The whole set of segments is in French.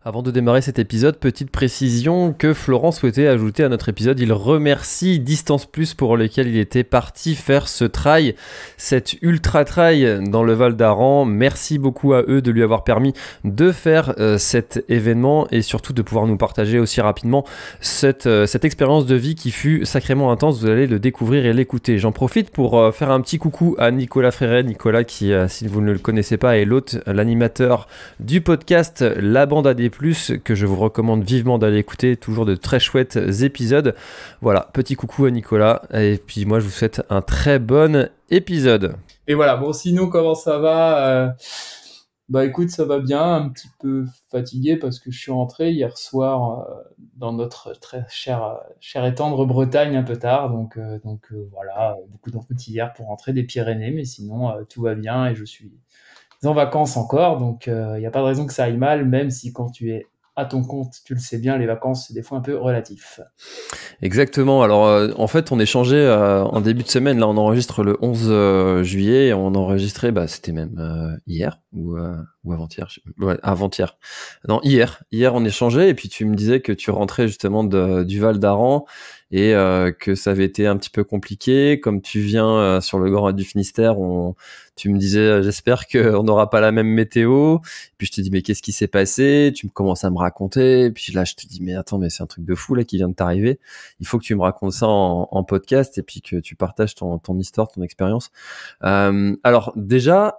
Avant de démarrer cet épisode, petite précision que Florent souhaitait ajouter à notre épisode. Il remercie Distance Plus pour lequel il était parti faire ce trail, cet ultra trail dans le Val d'Aran. Merci beaucoup à eux de lui avoir permis de faire cet événement et surtout de pouvoir nous partager aussi rapidement cette expérience de vie qui fut sacrément intense. Vous allez le découvrir et l'écouter. J'en profite pour faire un petit coucou à Nicolas Fréret. Nicolas qui, si vous ne le connaissez pas, est l'hôte, l'animateur du podcast La Bande à des Plus, que je vous recommande vivement d'aller écouter, toujours de très chouettes épisodes. Voilà, petit coucou à Nicolas, et puis moi je vous souhaite un très bon épisode. Et voilà, bon sinon comment ça va Bah écoute, ça va bien, un petit peu fatigué parce que je suis rentré hier soir dans notre très chère et tendre Bretagne un peu tard, donc voilà, beaucoup de route hier pour rentrer des Pyrénées, mais sinon tout va bien et je suis en vacances encore, donc il n'y a pas de raison que ça aille mal, même si quand tu es à ton compte, tu le sais bien, les vacances c'est des fois un peu relatif. Exactement, alors en fait on échangeait en début de semaine, là on enregistre le 11 juillet, et on enregistrait, c'était même hier ou avant-hier, ouais, avant-hier, non hier on échangeait, et puis tu me disais que tu rentrais justement du Val d'Aran, et que ça avait été un petit peu compliqué, comme tu viens sur le Grand Raid du Finistère, tu me disais j'espère qu'on n'aura pas la même météo, puis je te dis mais qu'est-ce qui s'est passé, tu me commences à me raconter, et puis là je te dis mais attends, mais c'est un truc de fou là qui vient de t'arriver, il faut que tu me racontes ça en podcast, et puis que tu partages ton histoire, ton expérience. Alors déjà,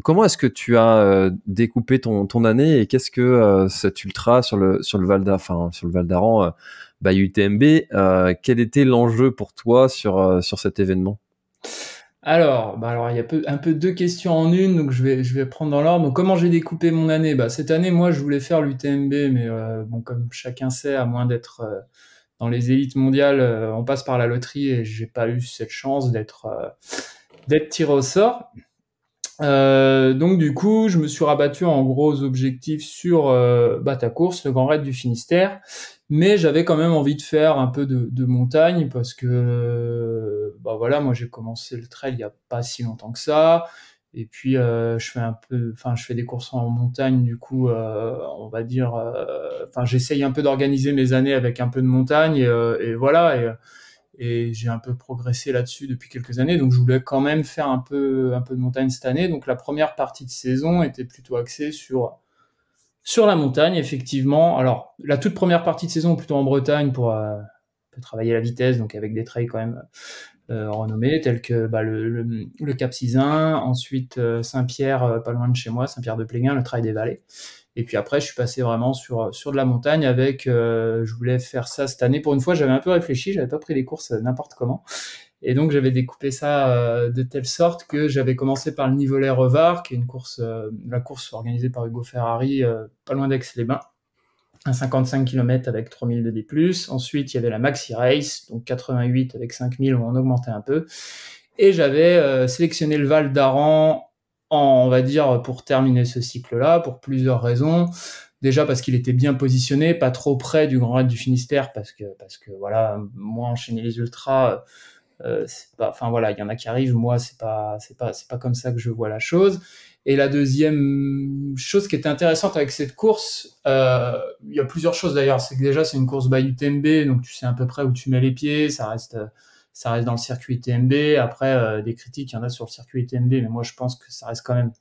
comment est-ce que tu as découpé ton année, et qu'est-ce que cet ultra sur le Val d'Aran, UTMB, quel était l'enjeu pour toi sur cet événement? Alors, il y a un peu deux questions en une, donc je vais prendre dans l'ordre. Donc, comment j'ai découpé mon année? Cette année, moi, je voulais faire l'UTMB, mais bon, comme chacun sait, à moins d'être dans les élites mondiales, on passe par la loterie et j'ai pas eu cette chance d'être tiré au sort. Donc du coup, je me suis rabattu en gros objectifs sur ta course, le Grand Raid du Finistère, mais j'avais quand même envie de faire un peu de montagne parce que voilà, moi j'ai commencé le trail il y a pas si longtemps que ça, et puis je fais des courses en montagne, du coup on va dire, j'essaye un peu d'organiser mes années avec un peu de montagne, et voilà, et j'ai un peu progressé là-dessus depuis quelques années, donc je voulais quand même faire un peu de montagne cette année. Donc la première partie de saison était plutôt axée sur la montagne, effectivement. Alors la toute première partie de saison plutôt en Bretagne pour travailler la vitesse, donc avec des trails quand même renommés tels que le Cap Sizun, ensuite Saint-Pierre, pas loin de chez moi, Saint-Pierre-de-Pléguin, le trail des Vallées. Et puis après, je suis passé vraiment sur de la montagne avec, je voulais faire ça cette année. Pour une fois, j'avais un peu réfléchi, j'avais pas pris les courses n'importe comment. Et donc, j'avais découpé ça de telle sorte que j'avais commencé par le Nivolet-Revard, qui est une course, la course organisée par Hugo Ferrari, pas loin d'Aix-les-Bains. Un 55 km avec 3000 de D+. Ensuite, il y avait la Maxi Race, donc 88 avec 5000, où on augmentait un peu. Et j'avais sélectionné le Val d'Aran, on va dire, pour terminer ce cycle-là, pour plusieurs raisons. Déjà parce qu'il était bien positionné, pas trop près du Grand Raid du Finistère, parce que voilà, moi enchaîner les ultras, c'est pas, voilà, il y en a qui arrivent, moi c'est pas comme ça que je vois la chose. Et la deuxième chose qui était intéressante avec cette course, il y a plusieurs choses d'ailleurs, c'est que déjà c'est une course by UTMB, donc tu sais à peu près où tu mets les pieds, ça reste dans le circuit UTMB. Après, des critiques, il y en a sur le circuit UTMB, mais moi je pense que ça reste quand même,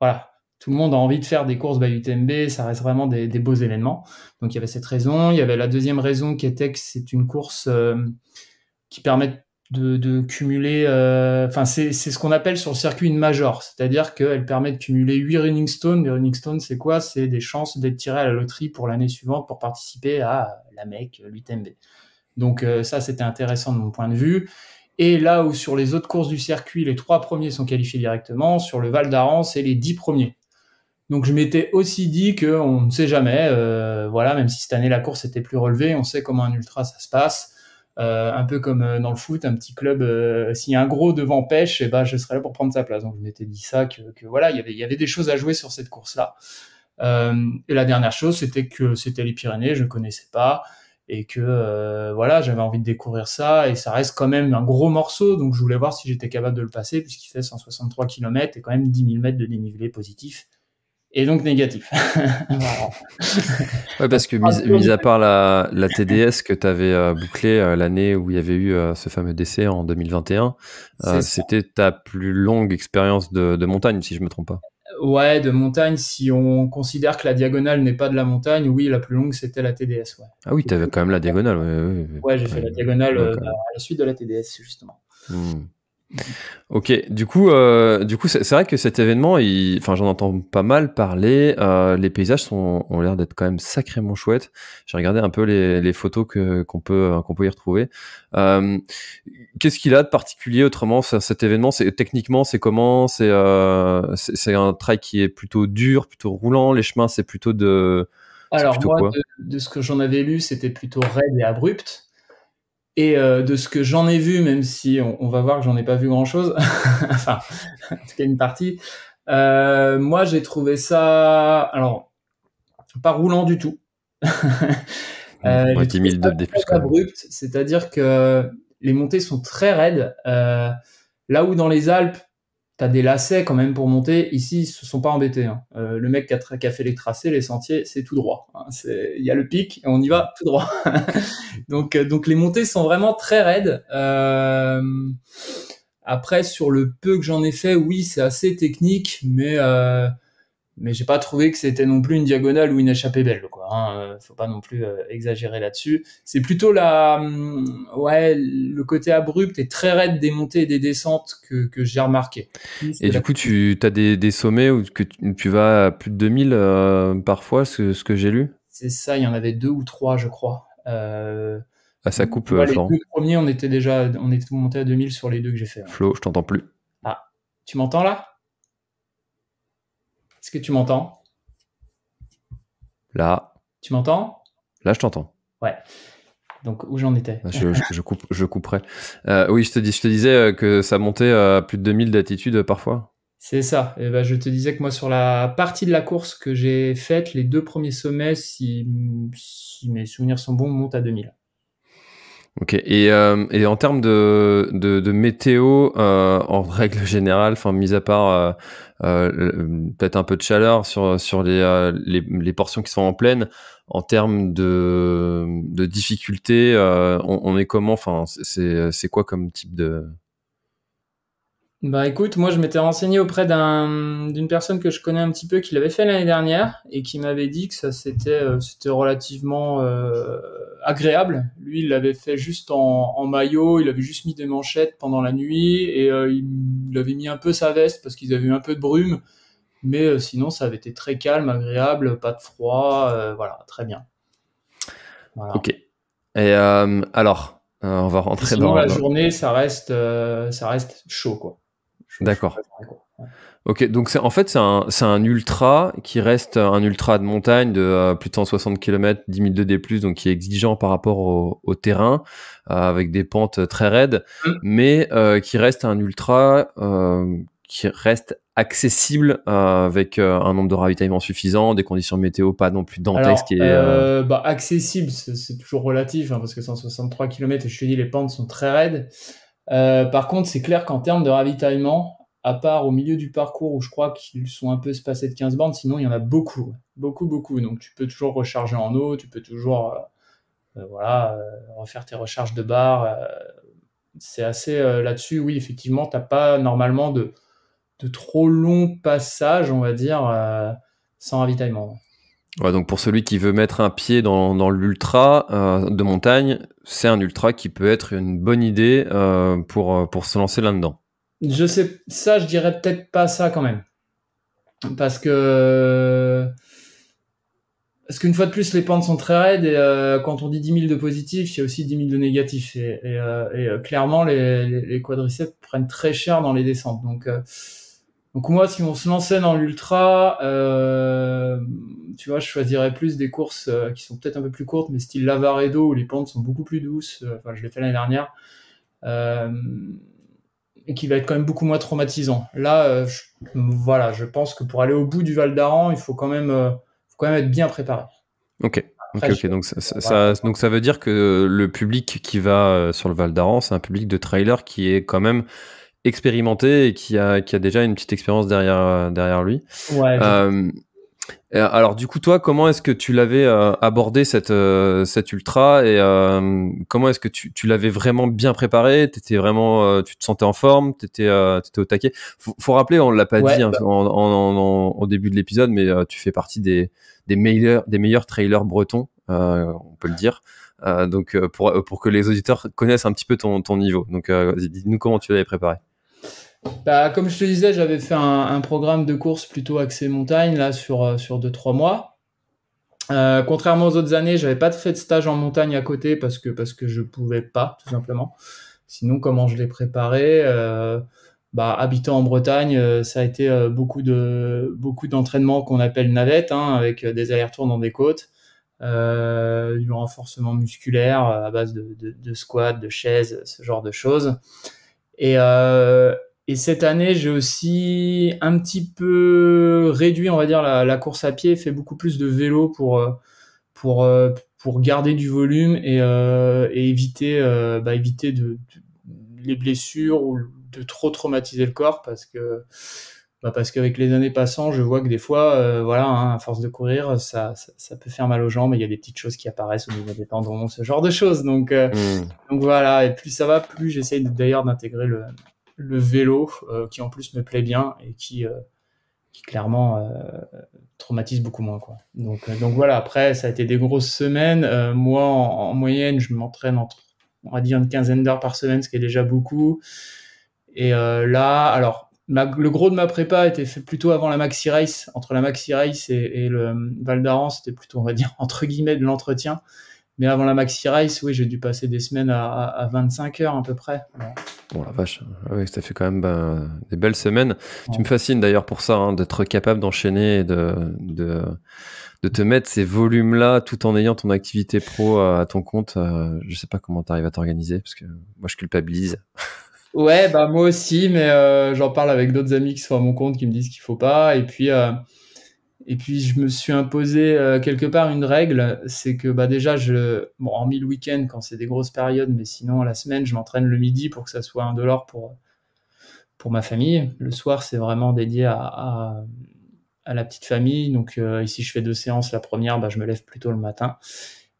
voilà, tout le monde a envie de faire des courses by UTMB, ça reste vraiment des beaux événements. Donc il y avait cette raison. Il y avait la deuxième raison qui était que c'est une course qui permet de cumuler, c'est ce qu'on appelle sur le circuit une major, c'est-à-dire qu'elle permet de cumuler 8 running stones. Les running stones, c'est quoi? C'est des chances d'être tiré à la loterie pour l'année suivante pour participer à la Mecque, l'UTMB. Donc ça, c'était intéressant de mon point de vue. Et là où sur les autres courses du circuit, les 3 premiers sont qualifiés directement, sur le Val d'Aran, c'est les 10 premiers. Donc je m'étais aussi dit qu'on ne sait jamais, voilà, même si cette année la course était plus relevée, on sait comment un ultra ça se passe. Un peu comme dans le foot, un petit club, s'il y a un gros devant pêche, je serai là pour prendre sa place. Donc je m'étais dit ça, que voilà, il y avait des choses à jouer sur cette course-là. Et la dernière chose, c'était que c'était les Pyrénées, je connaissais pas, et que voilà, j'avais envie de découvrir ça, et ça reste quand même un gros morceau, donc je voulais voir si j'étais capable de le passer, puisqu'il fait 163 km et quand même 10 000 mètres de dénivelé positif. Et donc négatif. Voilà. Ouais, parce que mis à part la TDS que tu avais bouclée l'année où il y avait eu ce fameux décès en 2021, c'était ta plus longue expérience de montagne, si je me trompe pas. Ouais, de montagne, si on considère que la diagonale n'est pas de la montagne, oui, la plus longue, c'était la TDS. Ouais. Ah oui, tu avais quand même la diagonale. Ouais, j'ai fait la diagonale à la suite de la TDS, justement. Ok, du coup, c'est vrai que cet événement, enfin, j'en entends pas mal parler. Les paysages ont l'air d'être quand même sacrément chouettes. J'ai regardé un peu les photos qu'on peut y retrouver. Qu'est-ce qu'il a de particulier autrement cet événement? Techniquement, c'est comment? C'est un trail qui est plutôt dur, plutôt roulant. Les chemins, c'est plutôt de. Alors plutôt moi, quoi de ce que j'en avais lu, c'était plutôt raide et abrupt. Et de ce que j'en ai vu, même si on va voir que j'en ai pas vu grand-chose, enfin, en tout cas une partie, moi j'ai trouvé ça, alors, pas roulant du tout. J'ai 10 trouvé 000 ça de plus très quand même. abrupt, c'est-à-dire que les montées sont très raides. Là où dans les Alpes, t'as des lacets quand même pour monter. Ici, ils se sont pas embêtés. Hein. Le mec qui a fait les tracés, les sentiers, c'est tout droit. Hein. Il y a le pic et on y va tout droit. donc les montées sont vraiment très raides. Après, sur le peu que j'en ai fait, oui, c'est assez technique, mais j'ai pas trouvé que c'était non plus une diagonale ou une échappée belle, quoi. Hein. Faut pas non plus exagérer là-dessus. C'est plutôt le côté abrupt et très raide des montées et des descentes que j'ai remarqué. Et du coup, tu as des sommets où tu vas à plus de 2000 parfois, ce que j'ai lu? C'est ça, il y en avait 2 ou 3, je crois. Ça coupe, les Florent. 2 premiers, on était monté à 2000 sur les 2 que j'ai fait. Ouais. Flo, je t'entends plus. Ah, tu m'entends là? Est-ce que tu m'entends? Là. Tu m'entends? Là, je t'entends. Ouais. Donc, où j'en étais? Je couperai. Oui, je te disais que ça montait à plus de 2000 d'altitude parfois. C'est ça. Et ben, je te disais que moi, sur la partie de la course que j'ai faite, les 2 premiers sommets, si mes souvenirs sont bons, montent à 2000. Ok. Et en termes de météo, en règle générale, enfin, mis à part peut-être un peu de chaleur sur les portions qui sont en plaine, en termes de difficulté, on est comment? Enfin, c'est quoi comme type de... Bah écoute, moi je m'étais renseigné auprès d'une personne que je connais un petit peu qui l'avait fait l'année dernière et qui m'avait dit que ça c'était relativement agréable. Lui, il l'avait fait juste en maillot, il avait juste mis des manchettes pendant la nuit et il avait mis un peu sa veste parce qu'ils avaient eu un peu de brume, mais sinon ça avait été très calme, agréable, pas de froid, voilà, très bien. Voilà. Ok. Et alors, on va rentrer Sinon, dans... la journée, ça reste chaud, quoi. D'accord. Ouais. Ok, donc c'est un ultra qui reste un ultra de montagne de plus de 160 km, 10 000 de D+, donc qui est exigeant par rapport au terrain, avec des pentes très raides, mais qui reste un ultra qui reste accessible avec un nombre de ravitaillements suffisant, des conditions météo pas non plus dantesques. Accessible, c'est toujours relatif, hein, parce que 163 km, et je te dis, les pentes sont très raides. Par contre, c'est clair qu'en termes de ravitaillement, à part au milieu du parcours où je crois qu'ils sont un peu espacés de 15 bornes, sinon il y en a beaucoup. Donc tu peux toujours recharger en eau, tu peux toujours refaire tes recharges de barre. C'est assez là-dessus, oui, effectivement, t'as pas normalement de trop longs passages, on va dire, sans ravitaillement. Ouais, donc pour celui qui veut mettre un pied dans l'ultra de montagne, c'est un ultra qui peut être une bonne idée pour se lancer là-dedans. Je sais, ça, je dirais peut-être pas ça quand même. Parce qu'une fois de plus, les pentes sont très raides et quand on dit 10 000 de positifs, il y a aussi 10 000 de négatifs. Et clairement, les quadriceps prennent très cher dans les descentes. Donc moi, si on se lançait dans l'ultra, tu vois, je choisirais plus des courses qui sont peut-être un peu plus courtes, mais style Lavaredo, où les pentes sont beaucoup plus douces. Enfin, je l'ai fait l'année dernière. Et qui va être quand même beaucoup moins traumatisant. Là, je pense que pour aller au bout du Val d'Aran, il faut quand même être bien préparé. Ok. Donc ça veut dire que le public qui va sur le Val d'Aran, c'est un public de trailer qui est quand même expérimenté et qui a déjà une petite expérience derrière lui. Ouais. Alors du coup, toi, comment est-ce que tu l'avais abordé cette ultra et comment est-ce que tu l'avais vraiment bien préparé? T'étais vraiment, tu te sentais en forme? T'étais au taquet? Faut rappeler, on l'a pas dit Ouais, hein, au début de l'épisode, mais tu fais partie des meilleurs trailers bretons, on peut le dire. Donc pour que les auditeurs connaissent un petit peu ton niveau. Donc vas-y, dis-nous comment tu l'avais préparé. bah, comme je te disais, j'avais fait un programme de course plutôt axé montagne là sur 2-3 mois. Contrairement aux autres années, j'avais pas fait de stage en montagne à côté parce que je pouvais pas, tout simplement. Sinon, comment je l'ai préparé bah, habitant en Bretagne, ça a été beaucoup d'entraînements qu'on appelle navettes, hein, avec des allers-retours dans des côtes, du renforcement musculaire à base de squats, de chaises, ce genre de choses. Et, euh, et cette année, j'ai aussi un petit peu réduit, on va dire, la course à pied, fait beaucoup plus de vélo pour garder du volume et éviter les blessures ou de trop traumatiser le corps parce qu'avec les années passant, je vois que des fois, voilà, hein, à force de courir, ça peut faire mal aux jambes. Il y a des petites choses qui apparaissent au niveau des tendons, ce genre de choses. Hmm. Donc voilà, et plus ça va, plus j'essaye d'ailleurs d'intégrer le vélo, qui en plus me plaît bien et qui clairement traumatise beaucoup moins, quoi. Donc voilà, après ça a été des grosses semaines. Moi en moyenne, je m'entraîne entre, on va dire, une quinzaine d'heures par semaine, ce qui est déjà beaucoup. Et là, alors le gros de ma prépa était fait plutôt avant la Maxi Race. Entre la Maxi Race et le Val d'Aran, c'était plutôt, on va dire, entre guillemets, de l'entretien. Mais avant la Maxi Race, oui, j'ai dû passer des semaines à 25 heures à peu près. Bon, la vache. Ah oui, ça fait quand même des belles semaines. Tu me Ouais. fascines d'ailleurs pour ça, hein, d'être capable d'enchaîner et de te mettre ces volumes-là tout en ayant ton activité pro à ton compte. Je sais pas comment tu arrives à t'organiser parce que moi, je culpabilise. Ouais, bah moi aussi, mais j'en parle avec d'autres amis qui sont à mon compte qui me disent qu'il faut pas. Et puis je me suis imposé quelque part une règle, c'est que bah déjà bon, hormis le week-end quand c'est des grosses périodes, mais sinon la semaine je m'entraîne le midi pour que ça soit indolore pour ma famille. Le soir c'est vraiment dédié à la petite famille. Donc ici je fais 2 séances. La première, bah, je me lève plutôt le matin.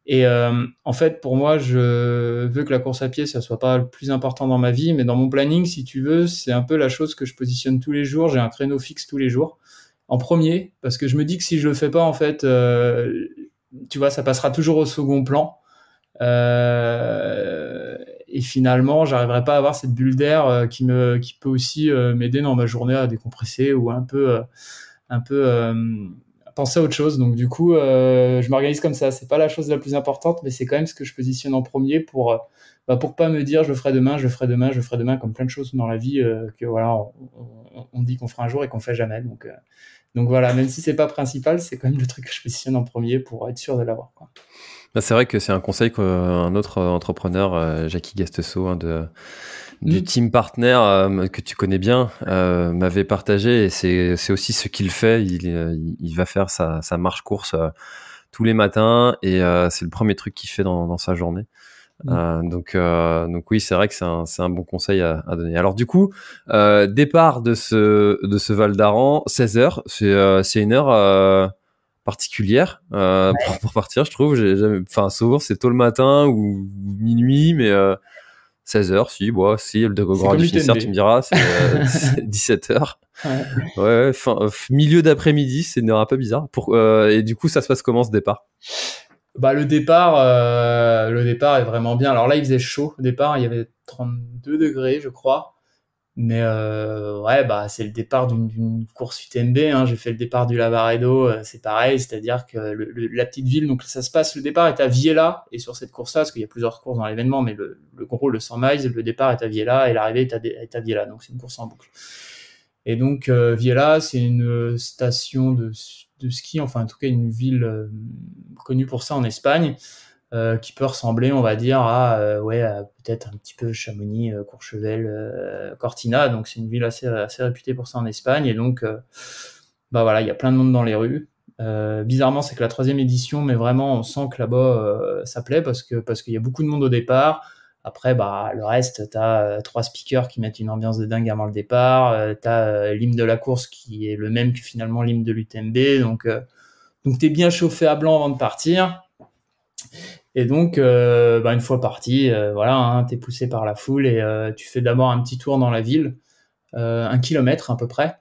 Et en fait, pour moi, je veux que la course à pied, ça soit pas le plus important dans ma vie, mais dans mon planning, si tu veux, c'est un peu la chose que je positionne tous les jours. J'ai un créneau fixe tous les jours, en premier, parce que je me dis que si je le fais pas, en fait, tu vois, ça passera toujours au second plan. Et finalement, j'arriverai pas à avoir cette bulle d'air qui peut aussi m'aider dans ma journée à décompresser ou un peu penser à autre chose. Donc du coup, je m'organise comme ça. C'est pas la chose la plus importante, mais c'est quand même ce que je positionne en premier pour pas me dire je le ferai demain, je le ferai demain, je le ferai demain, comme plein de choses dans la vie que voilà, on dit qu'on fera un jour et qu'on fait jamais. Donc voilà, même si c'est pas principal, c'est quand même le truc que je positionne en premier pour être sûr de l'avoir, quoi. Bah, c'est vrai que c'est un conseil qu'un autre entrepreneur, Jackie Gastesso, du Mm. team partner que tu connais bien, m'avait partagé. Et c'est aussi ce qu'il fait. Il va faire sa marche course tous les matins et c'est le premier truc qu'il fait dans sa journée. Mm. Donc oui, c'est vrai que c'est un bon conseil à donner. Alors du coup, départ de ce Val d'Aran, 16 heures, c'est une heure particulière pour partir, je trouve. Enfin, souvent c'est tôt le matin ou minuit, mais 16 heures, si, bon, si, le C'est grand comme du Finistère, tu me l'UTMB. diras, c'est 17 heures. Ouais. Ouais, ouais, milieu d'après-midi, c'est une heure un peu bizarre. Et du coup, ça se passe comment ce départ? Bah, le départ est vraiment bien. Alors là, il faisait chaud au départ, il y avait 32 degrés, je crois. Mais ouais, bah, c'est le départ d'une course UTMB, hein. J'ai fait le départ du Lavaredo, c'est pareil, c'est-à-dire que la petite ville, donc ça se passe, le départ est à Viella, et sur cette course-là, parce qu'il y a plusieurs courses dans l'événement, mais le gros, le 100 miles, le départ est à Viella, et l'arrivée est à Viella, donc c'est une course en boucle. Et donc Viella, c'est une station de ski, enfin en tout cas une ville connue pour ça en Espagne, qui peut ressembler, on va dire, ouais, peut-être un petit peu Chamonix, Courchevel, Cortina. Donc c'est une ville assez réputée pour ça en Espagne. Et donc, bah voilà, il y a plein de monde dans les rues. Bizarrement, c'est que la troisième édition, mais vraiment, on sent que là-bas, ça plaît parce qu'il y a beaucoup de monde au départ. Après, bah, le reste, t'as 3 speakers qui mettent une ambiance de dingue avant le départ. T'as l'hymne de la course qui est le même que finalement l'hymne de l'UTMB. Donc t'es bien chauffé à blanc avant de partir. Et donc, bah, une fois parti, voilà, hein, t'es poussé par la foule et tu fais d'abord un petit tour dans la ville, 1 kilomètre à peu près.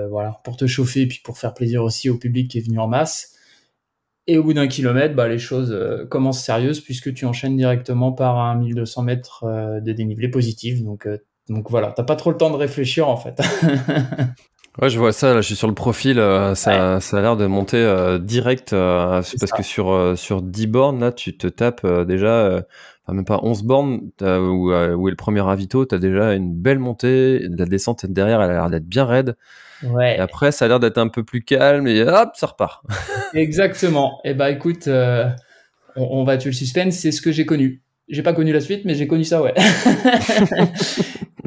Voilà, pour te chauffer et puis pour faire plaisir aussi au public qui est venu en masse. Et au bout d'1 kilomètre, bah, les choses commencent sérieuses puisque tu enchaînes directement par un 1200 mètres de dénivelé positif. Donc voilà, t'as pas trop le temps de réfléchir en fait. Ouais, je vois ça, là, je suis sur le profil, Ouais, ça a l'air de monter direct, c'est parce ça. que sur 10 bornes, là, tu te tapes déjà, enfin, même pas 11 bornes, où est le premier ravito, t'as déjà une belle montée, la descente derrière, elle a l'air d'être bien raide, et Ouais, après, ça a l'air d'être un peu plus calme, et hop, ça repart. exactement. Et bah écoute, on va tuer le suspense, c'est ce que j'ai connu. J'ai pas connu la suite, mais j'ai connu ça, ouais.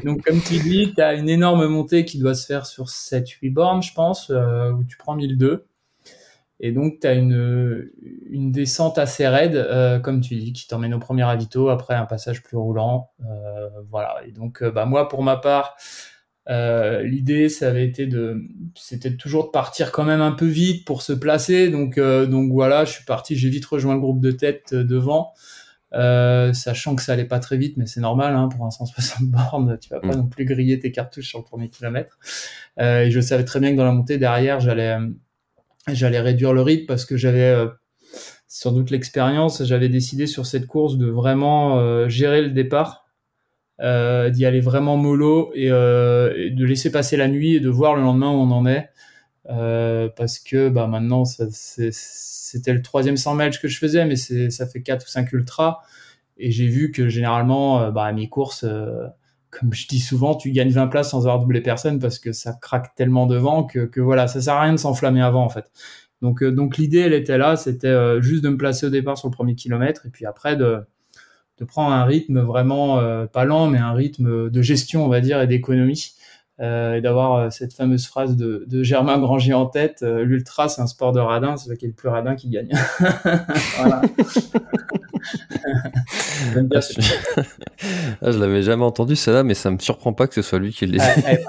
Donc, comme tu dis, tu as une énorme montée qui doit se faire sur 7-8 bornes, je pense, où tu prends 1002. Et donc, tu as une descente assez raide, comme tu dis, qui t'emmène au premier ravito, après un passage plus roulant. Voilà. Et donc, bah, moi, pour ma part, l'idée, c'était toujours de partir quand même un peu vite pour se placer. Donc voilà, je suis parti, j'ai vite rejoint le groupe de tête devant. Sachant que ça allait pas très vite, mais c'est normal, hein, pour un 160 bornes, tu vas pas non plus griller tes cartouches sur le premier kilomètre. Et je savais très bien que dans la montée derrière, j'allais réduire le rythme parce que j'avais sans doute l'expérience. J'avais décidé sur cette course de vraiment gérer le départ, d'y aller vraiment mollo et de laisser passer la nuit et de voir le lendemain où on en est. Parce que bah, maintenant, c'était le 3e 100 miles que je faisais, mais ça fait 4 ou 5 ultras. Et j'ai vu que généralement, bah, à mi-course, comme je dis souvent, tu gagnes 20 places sans avoir doublé personne parce que ça craque tellement devant que voilà, ça sert à rien de s'enflammer avant en fait. Donc l'idée, elle était là, c'était juste de me placer au départ sur le premier kilomètre et puis après de prendre un rythme vraiment pas lent, mais un rythme de gestion, on va dire, et d'économie. Et d'avoir cette fameuse phrase de Germain Granger en tête, l'ultra c'est un sport de radin, c'est celui qui est le plus radin qui gagne. Voilà. J'aime bien cette... Je l'avais jamais entendu celle-là, mais ça me surprend pas que ce soit lui qui l'ait dit. Ouais,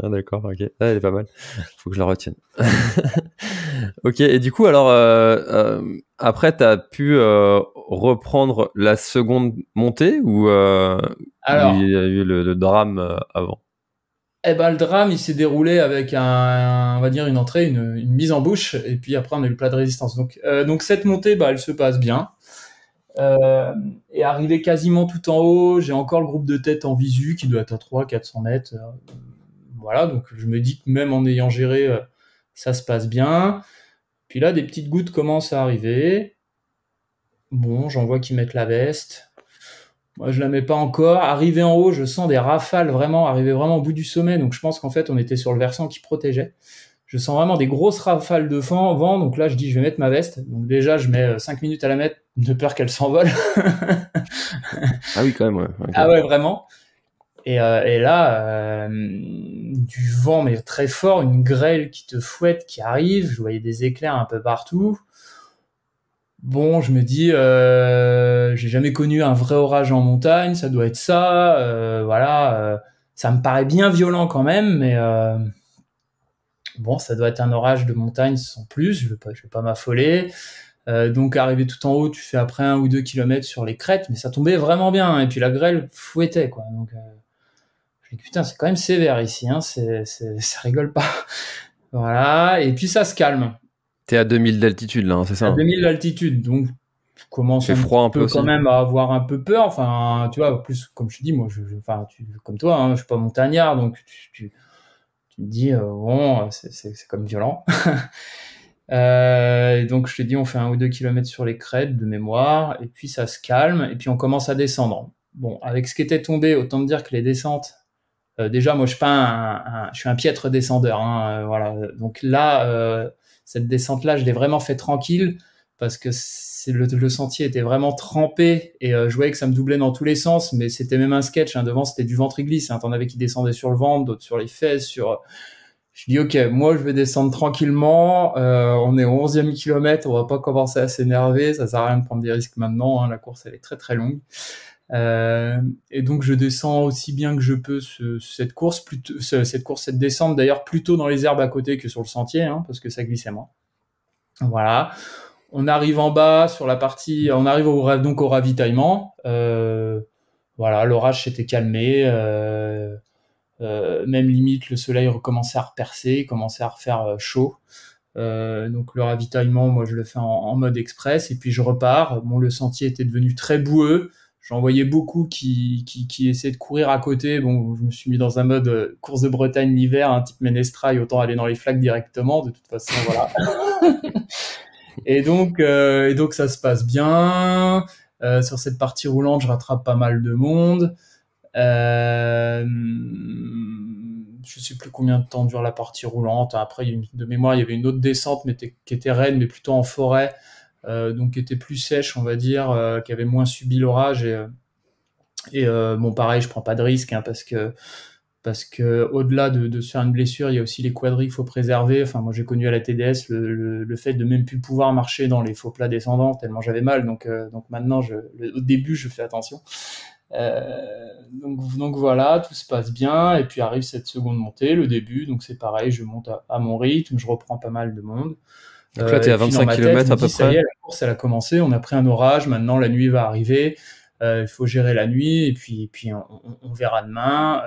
Ah, d'accord, ok. Ah, elle est pas mal. Faut que je la retienne. Ok, et du coup, alors, après, t'as pu reprendre la seconde montée ou il y alors, a eu le drame avant? eh ben, le drame, il s'est déroulé avec on va dire une entrée, une mise en bouche, et puis après on a eu le plat de résistance. Donc cette montée, bah, elle se passe bien. Et arrivé quasiment tout en haut, j'ai encore le groupe de tête en visu qui doit être à 300-400 mètres. Voilà, donc je me dis que même en ayant géré, ça se passe bien. Puis là, des petites gouttes commencent à arriver. Bon, j'en vois qui mettent la veste. Moi, je la mets pas encore. Arrivé en haut, je sens des rafales vraiment, arrivé vraiment au bout du sommet. Donc, je pense qu'en fait, on était sur le versant qui protégeait. Je sens vraiment des grosses rafales de vent. Donc là, je dis, je vais mettre ma veste. Donc déjà, je mets 5 minutes à la mettre de peur qu'elle s'envole. Ah oui, quand même, ouais. Okay. Ah ouais, vraiment. Et là, du vent, mais très fort, une grêle qui te fouette, qui arrive. Je voyais des éclairs un peu partout. Bon, je me dis, j'ai jamais connu un vrai orage en montagne, ça doit être ça. Voilà, ça me paraît bien violent quand même, mais bon, ça doit être un orage de montagne sans plus. Je vais pas m'affoler. Donc, arrivé tout en haut, tu fais après 1 ou 2 kilomètres sur les crêtes, mais ça tombait vraiment bien. Et puis la grêle fouettait, quoi. Donc, je me dis, putain, c'est quand même sévère ici, hein. Ça rigole pas. Voilà. Et puis ça se calme. T'es à 2000 d'altitude, là, hein, c'est ça? À 2000 d'altitude, donc je Il commence fait un froid petit un peu peu quand aussi. même à avoir un peu peur. Enfin, tu vois, en plus, comme je te dis, moi, enfin, comme toi, hein, je suis pas montagnard, donc tu te dis, bon, c'est comme violent. Donc je te dis, on fait 1 ou 2 kilomètres sur les crêtes de mémoire, et puis ça se calme, et puis on commence à descendre. Bon, avec ce qui était tombé, autant te dire que les descentes, déjà, moi, je suis pas je suis un piètre descendeur, hein, voilà. Donc là, cette descente-là, je l'ai vraiment fait tranquille parce que le sentier était vraiment trempé et je voyais que ça me doublait dans tous les sens, mais c'était même un sketch. Hein, devant, c'était du ventre glisse. Hein, t'en avais qui descendaient sur le ventre, d'autres sur les fesses, Je dis ok, moi je vais descendre tranquillement, on est au 11e kilomètre, on va pas commencer à s'énerver, ça sert à rien de prendre des risques maintenant, hein, la course elle est très très longue. Et donc je descends aussi bien que je peux cette descente d'ailleurs plutôt dans les herbes à côté que sur le sentier, hein, parce que ça glissait moins. Voilà. On arrive en bas sur la partie, on arrive donc au ravitaillement. Voilà, l'orage s'était calmé. Même limite, le soleil recommençait à repercer, commençait à refaire chaud. Donc le ravitaillement, moi je le fais en mode express et puis je repars. Bon, le sentier était devenu très boueux. J'en voyais beaucoup qui essayaient de courir à côté. Bon, je me suis mis dans un mode course de Bretagne l'hiver, un type Ménestrail, autant aller dans les flaques directement. De toute façon, voilà. Et donc ça se passe bien. Sur cette partie roulante, je rattrape pas mal de monde. Je sais plus combien de temps dure la partie roulante. Après, de mémoire, il y avait une autre descente qui était raide, mais plutôt en forêt, donc qui était plus sèche, on va dire, qui avait moins subi l'orage. Bon, pareil, je prends pas de risque, hein, parce que au-delà de se faire une blessure, il y a aussi les quadris qu'il faut préserver. Enfin, moi, j'ai connu à la TDS le fait de même plus pouvoir marcher dans les faux plats descendants tellement j'avais mal. Donc maintenant, au début, je fais attention. Donc voilà, tout se passe bien. Et puis arrive cette seconde montée, le début. Donc c'est pareil, je monte à mon rythme, je reprends pas mal de monde. Donc là, tu es à 25 km à peu Ça y près. est, la course, elle a commencé. On a pris un orage. Maintenant, la nuit va arriver. Il faut gérer la nuit et puis on verra demain.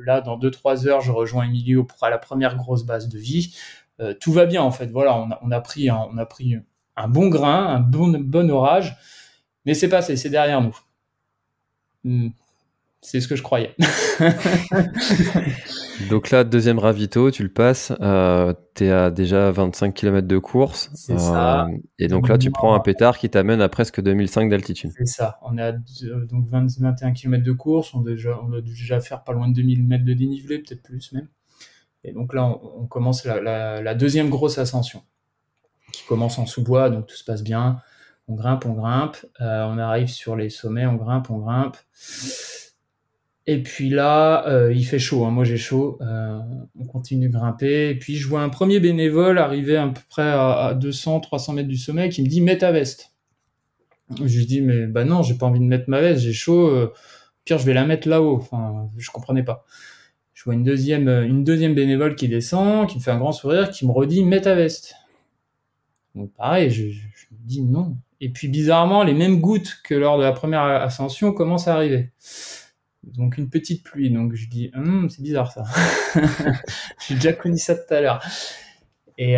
Là, dans 2-3 heures, je rejoins Emilio pour la première grosse base de vie. Tout va bien en fait. Voilà, on a pris un bon grain, un bon orage, mais c'est passé, c'est derrière nous. C'est ce que je croyais. Donc là, deuxième ravito, tu le passes. Tu es à déjà 25 km de course. C'est ça. Et donc là, tu prends un pétard qui t'amène à presque 2005 d'altitude. C'est ça. On est à donc 21 km de course. On doit déjà faire pas loin de 2000 mètres de dénivelé, peut-être plus même. Et donc là, on commence la deuxième grosse ascension qui commence en sous-bois, donc tout se passe bien. On grimpe. On arrive sur les sommets, on grimpe. Et puis là, il fait chaud, hein. Moi j'ai chaud. On continue de grimper. Et puis je vois un premier bénévole arriver à peu près à 200-300 mètres du sommet qui me dit « Mets ta veste ». Je lui dis « Mais bah non, j'ai pas envie de mettre ma veste, j'ai chaud. Pire, je vais la mettre là-haut. » Enfin, je comprenais pas. Je vois une deuxième bénévole qui descend, qui me fait un grand sourire, qui me redit « Mets ta veste ». Donc pareil, je me dis non. Et puis bizarrement, les mêmes gouttes que lors de la première ascension commencent à arriver. Donc une petite pluie. Donc je dis c'est bizarre ça. J'ai déjà connu ça tout à l'heure. Et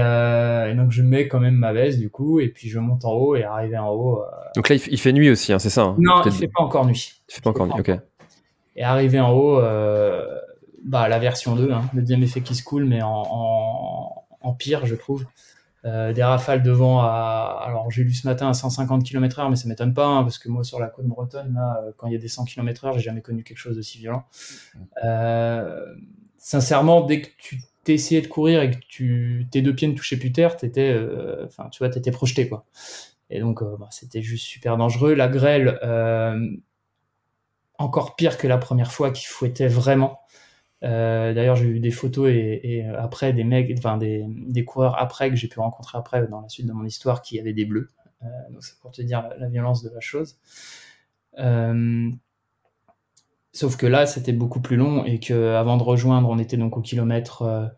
donc je mets quand même ma veste du coup, et puis je monte en haut et arrivé en haut. Donc là, il fait nuit aussi, hein, c'est ça, hein? Non, il fait pas encore nuit. Il fait pas encore nuit, ok. Et arrivé en haut, la version 2, hein, le deuxième effet qui se coule, mais en pire, je trouve. Des rafales de vent alors j'ai lu ce matin à 150 km/h, mais ça m'étonne pas, hein, parce que moi sur la côte bretonne, là, quand il y a des 100 km/h, j'ai jamais connu quelque chose d'aussi violent. Sincèrement, dès que tu t'essayais de courir et que tes deux pieds ne touchaient plus terre, t'étais projeté, quoi. Et donc c'était juste super dangereux. La grêle, encore pire que la première fois, qui fouettait vraiment. D'ailleurs, j'ai eu des photos et après des mecs, enfin des coureurs après que j'ai pu rencontrer après dans la suite de mon histoire qui avaient des bleus. Donc c'est pour te dire la violence de la chose. Sauf que là, c'était beaucoup plus long et que avant de rejoindre, on était donc au kilomètre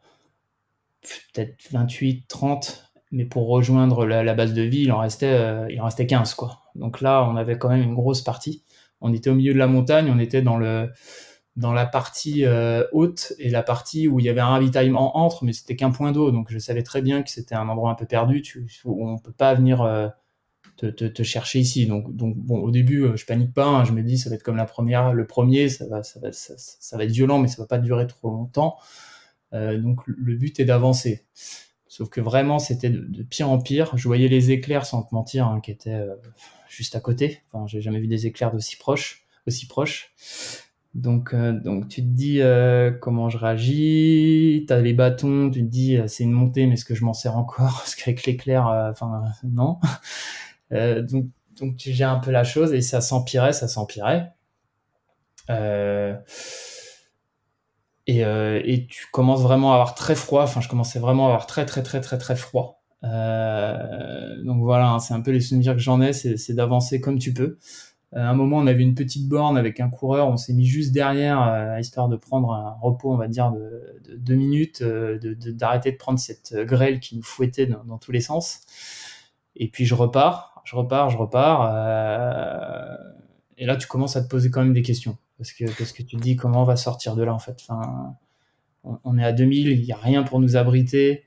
peut-être 28, 30, mais pour rejoindre la base de vie, il en restait 15, quoi. Donc là, on avait quand même une grosse partie. On était au milieu de la montagne, on était dans la partie haute et la partie où il y avait un ravitaillement entre, mais c'était qu'un point d'eau, donc je savais très bien que c'était un endroit un peu perdu, où on peut pas venir te chercher ici. Donc bon, au début, je panique pas, hein, je me dis ça va être comme le premier, ça va être violent, mais ça va pas durer trop longtemps. Donc le but est d'avancer. Sauf que vraiment, c'était de pire en pire. Je voyais les éclairs, sans te mentir, hein, qui étaient juste à côté. Enfin, j'ai jamais vu des éclairs d'aussi proches. Donc tu te dis comment je réagis, t'as les bâtons, tu te dis c'est une montée, mais est-ce que je m'en sers encore? Parce qu'avec l'éclair, non. Donc tu gères un peu la chose et ça s'empirait. Et tu commences vraiment à avoir très froid. Enfin, je commençais vraiment à avoir très froid. Donc voilà, hein, c'est un peu les souvenirs que j'en ai, c'est d'avancer comme tu peux. À un moment, on avait une petite borne avec un coureur, on s'est mis juste derrière, histoire de prendre un repos, on va dire, de 2 minutes, d'arrêter de prendre cette grêle qui nous fouettait dans tous les sens. Et puis je repars. Et là, tu commences à te poser quand même des questions. Parce que tu te dis comment on va sortir de là, en fait. Enfin, on est à 2000, il n'y a rien pour nous abriter.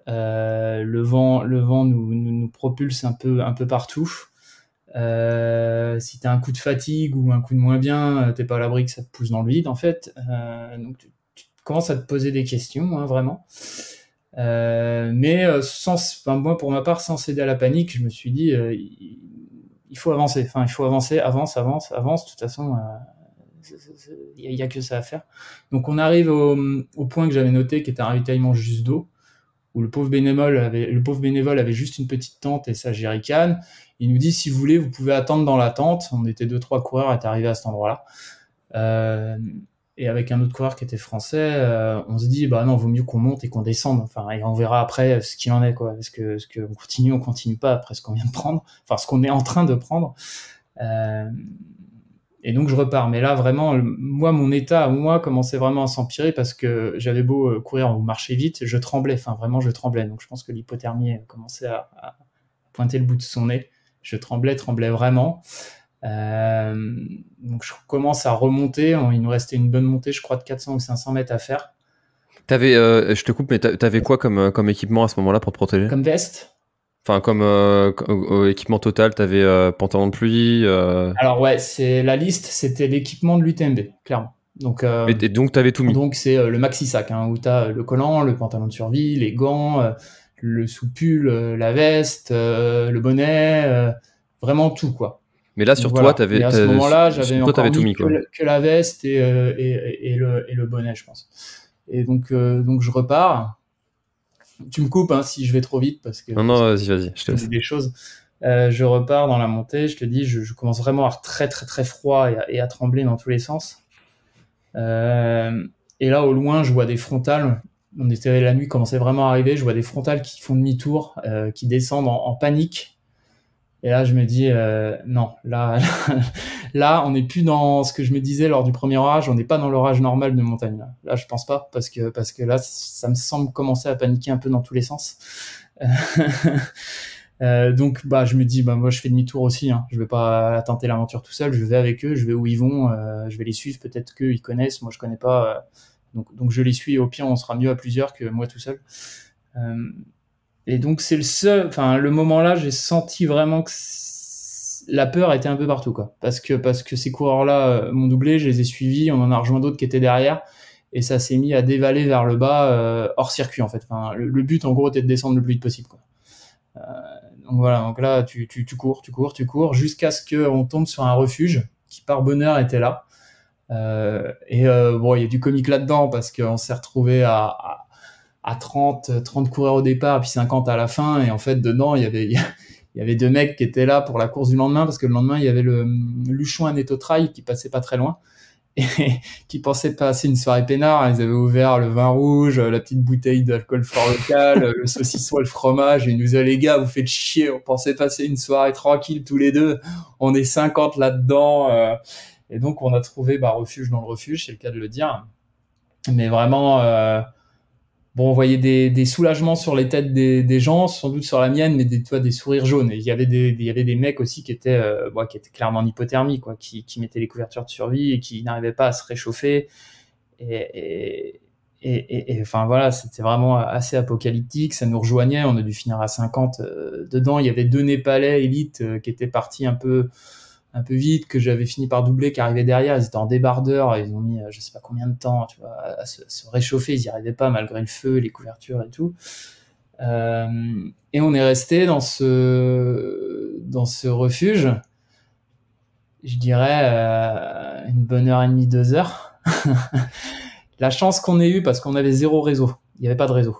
Le vent nous propulse un peu partout. Si tu as un coup de fatigue ou un coup de moins bien, t'es pas à l'abri que ça te pousse dans le vide, en fait. Donc tu commences à te poser des questions, hein, vraiment. Mais moi, pour ma part, sans céder à la panique, je me suis dit, il faut avancer. Enfin, il faut avancer, avance. De toute façon, il y a que ça à faire. Donc on arrive au point que j'avais noté, qui était un ravitaillement juste d'eau, où le pauvre bénévole avait juste une petite tente et sa jerrycan. Il nous dit, si vous voulez, vous pouvez attendre dans la tente. On était 2-3 coureurs à être arrivés à cet endroit-là. Et avec un autre coureur qui était français, on se dit, bah non, vaut mieux qu'on monte et qu'on descende. Enfin, et on verra après ce qu'il en est, quoi. Est-ce que on continue pas après ce qu'on vient de prendre. Enfin, ce qu'on est en train de prendre. Et donc je repars. Mais là, vraiment, moi, mon état, commençait vraiment à s'empirer parce que j'avais beau courir ou marcher vite, je tremblais. Enfin, vraiment, je tremblais. Donc je pense que l'hypothermie commençait à pointer le bout de son nez. Je tremblais vraiment. Donc je commence à remonter. Il nous restait une bonne montée, je crois, de 400 ou 500 mètres à faire. Je te coupe, mais t'avais quoi comme équipement à ce moment-là pour te protéger? Comme veste? Enfin, comme équipement total, t'avais pantalon de pluie. Alors ouais, c'est la liste, c'était l'équipement de l'UTMB, clairement. Donc, Et donc t'avais tout mis. Donc c'est le maxi sac, hein, où t'as le collant, le pantalon de survie, les gants, le sous-pull, la veste, le bonnet, vraiment tout, quoi. Mais là, Donc sur voilà. toi, t'avais. Et à ce moment-là, j'avais sur toi, encore t'avais tout mis mis, quoi. que la veste et le bonnet, je pense. Et donc je repars. Tu me coupes, hein, si je vais trop vite, parce que Non, vas-y, je te laisse. des choses. Je repars dans la montée, je te dis, je commence vraiment à avoir très froid et à trembler dans tous les sens. Et là, au loin, je vois des frontales. La nuit commençait vraiment à arriver. Je vois des frontales qui font demi-tour, qui descendent en panique. Et là, je me dis, non, là, on n'est plus dans ce que je me disais lors du premier orage. On n'est pas dans l'orage normal de montagne. Là, je pense pas, parce que là, ça me semble commencer à paniquer un peu dans tous les sens. Donc, je me dis, moi, je fais demi-tour aussi. Hein. Je vais pas tenter l'aventure tout seul. Je vais avec eux. Je vais où ils vont. Je vais les suivre. Peut-être qu'eux, ils connaissent. Moi, je connais pas. Donc, je les suis. Et au pire, on sera mieux à plusieurs que moi tout seul. Et donc c'est le moment là, j'ai senti vraiment que la peur était un peu partout, quoi. Parce que ces coureurs-là m'ont doublé, je les ai suivis, on en a rejoint d'autres qui étaient derrière, et ça s'est mis à dévaler vers le bas, hors circuit, en fait. Enfin, le but, en gros, était de descendre le plus vite possible, quoi. Donc voilà, donc là, tu cours, jusqu'à ce qu'on tombe sur un refuge qui, par bonheur, était là. Il y a du comique là-dedans, parce qu'on s'est retrouvé à 30 coureurs au départ, puis 50 à la fin, et en fait, dedans, il y avait 2 mecs qui étaient là pour la course du lendemain, parce que le lendemain, il y avait le Luchon Aneto Trail qui passait pas très loin, et qui pensait passer une soirée peinard. Ils avaient ouvert le vin rouge, la petite bouteille d'alcool fort local, le saucisson et le fromage, et ils nous disaient, les gars, vous faites chier, on pensait passer une soirée tranquille tous les deux, on est 50 là-dedans, et donc on a trouvé refuge dans le refuge, c'est le cas de le dire, mais vraiment... on voyait des soulagements sur les têtes des gens, sans doute sur la mienne, mais des sourires jaunes. Et il y avait des mecs aussi qui étaient clairement en hypothermie, quoi, qui mettaient les couvertures de survie et qui n'arrivaient pas à se réchauffer. Et enfin voilà, c'était vraiment assez apocalyptique. Ça nous rejoignait. On a dû finir à 50 dedans. Il y avait 2 Népalais élites qui étaient partis un peu vite, que j'avais fini par doubler, qui arrivaient derrière. Ils étaient en débardeur, ils ont mis je sais pas combien de temps, tu vois, à se réchauffer. Ils y arrivaient pas malgré le feu, les couvertures et tout. Et on est resté dans ce refuge, je dirais une bonne heure et demie, 2 heures. La chance qu'on ait eue, parce qu'on avait 0 réseau, il n'y avait pas de réseau.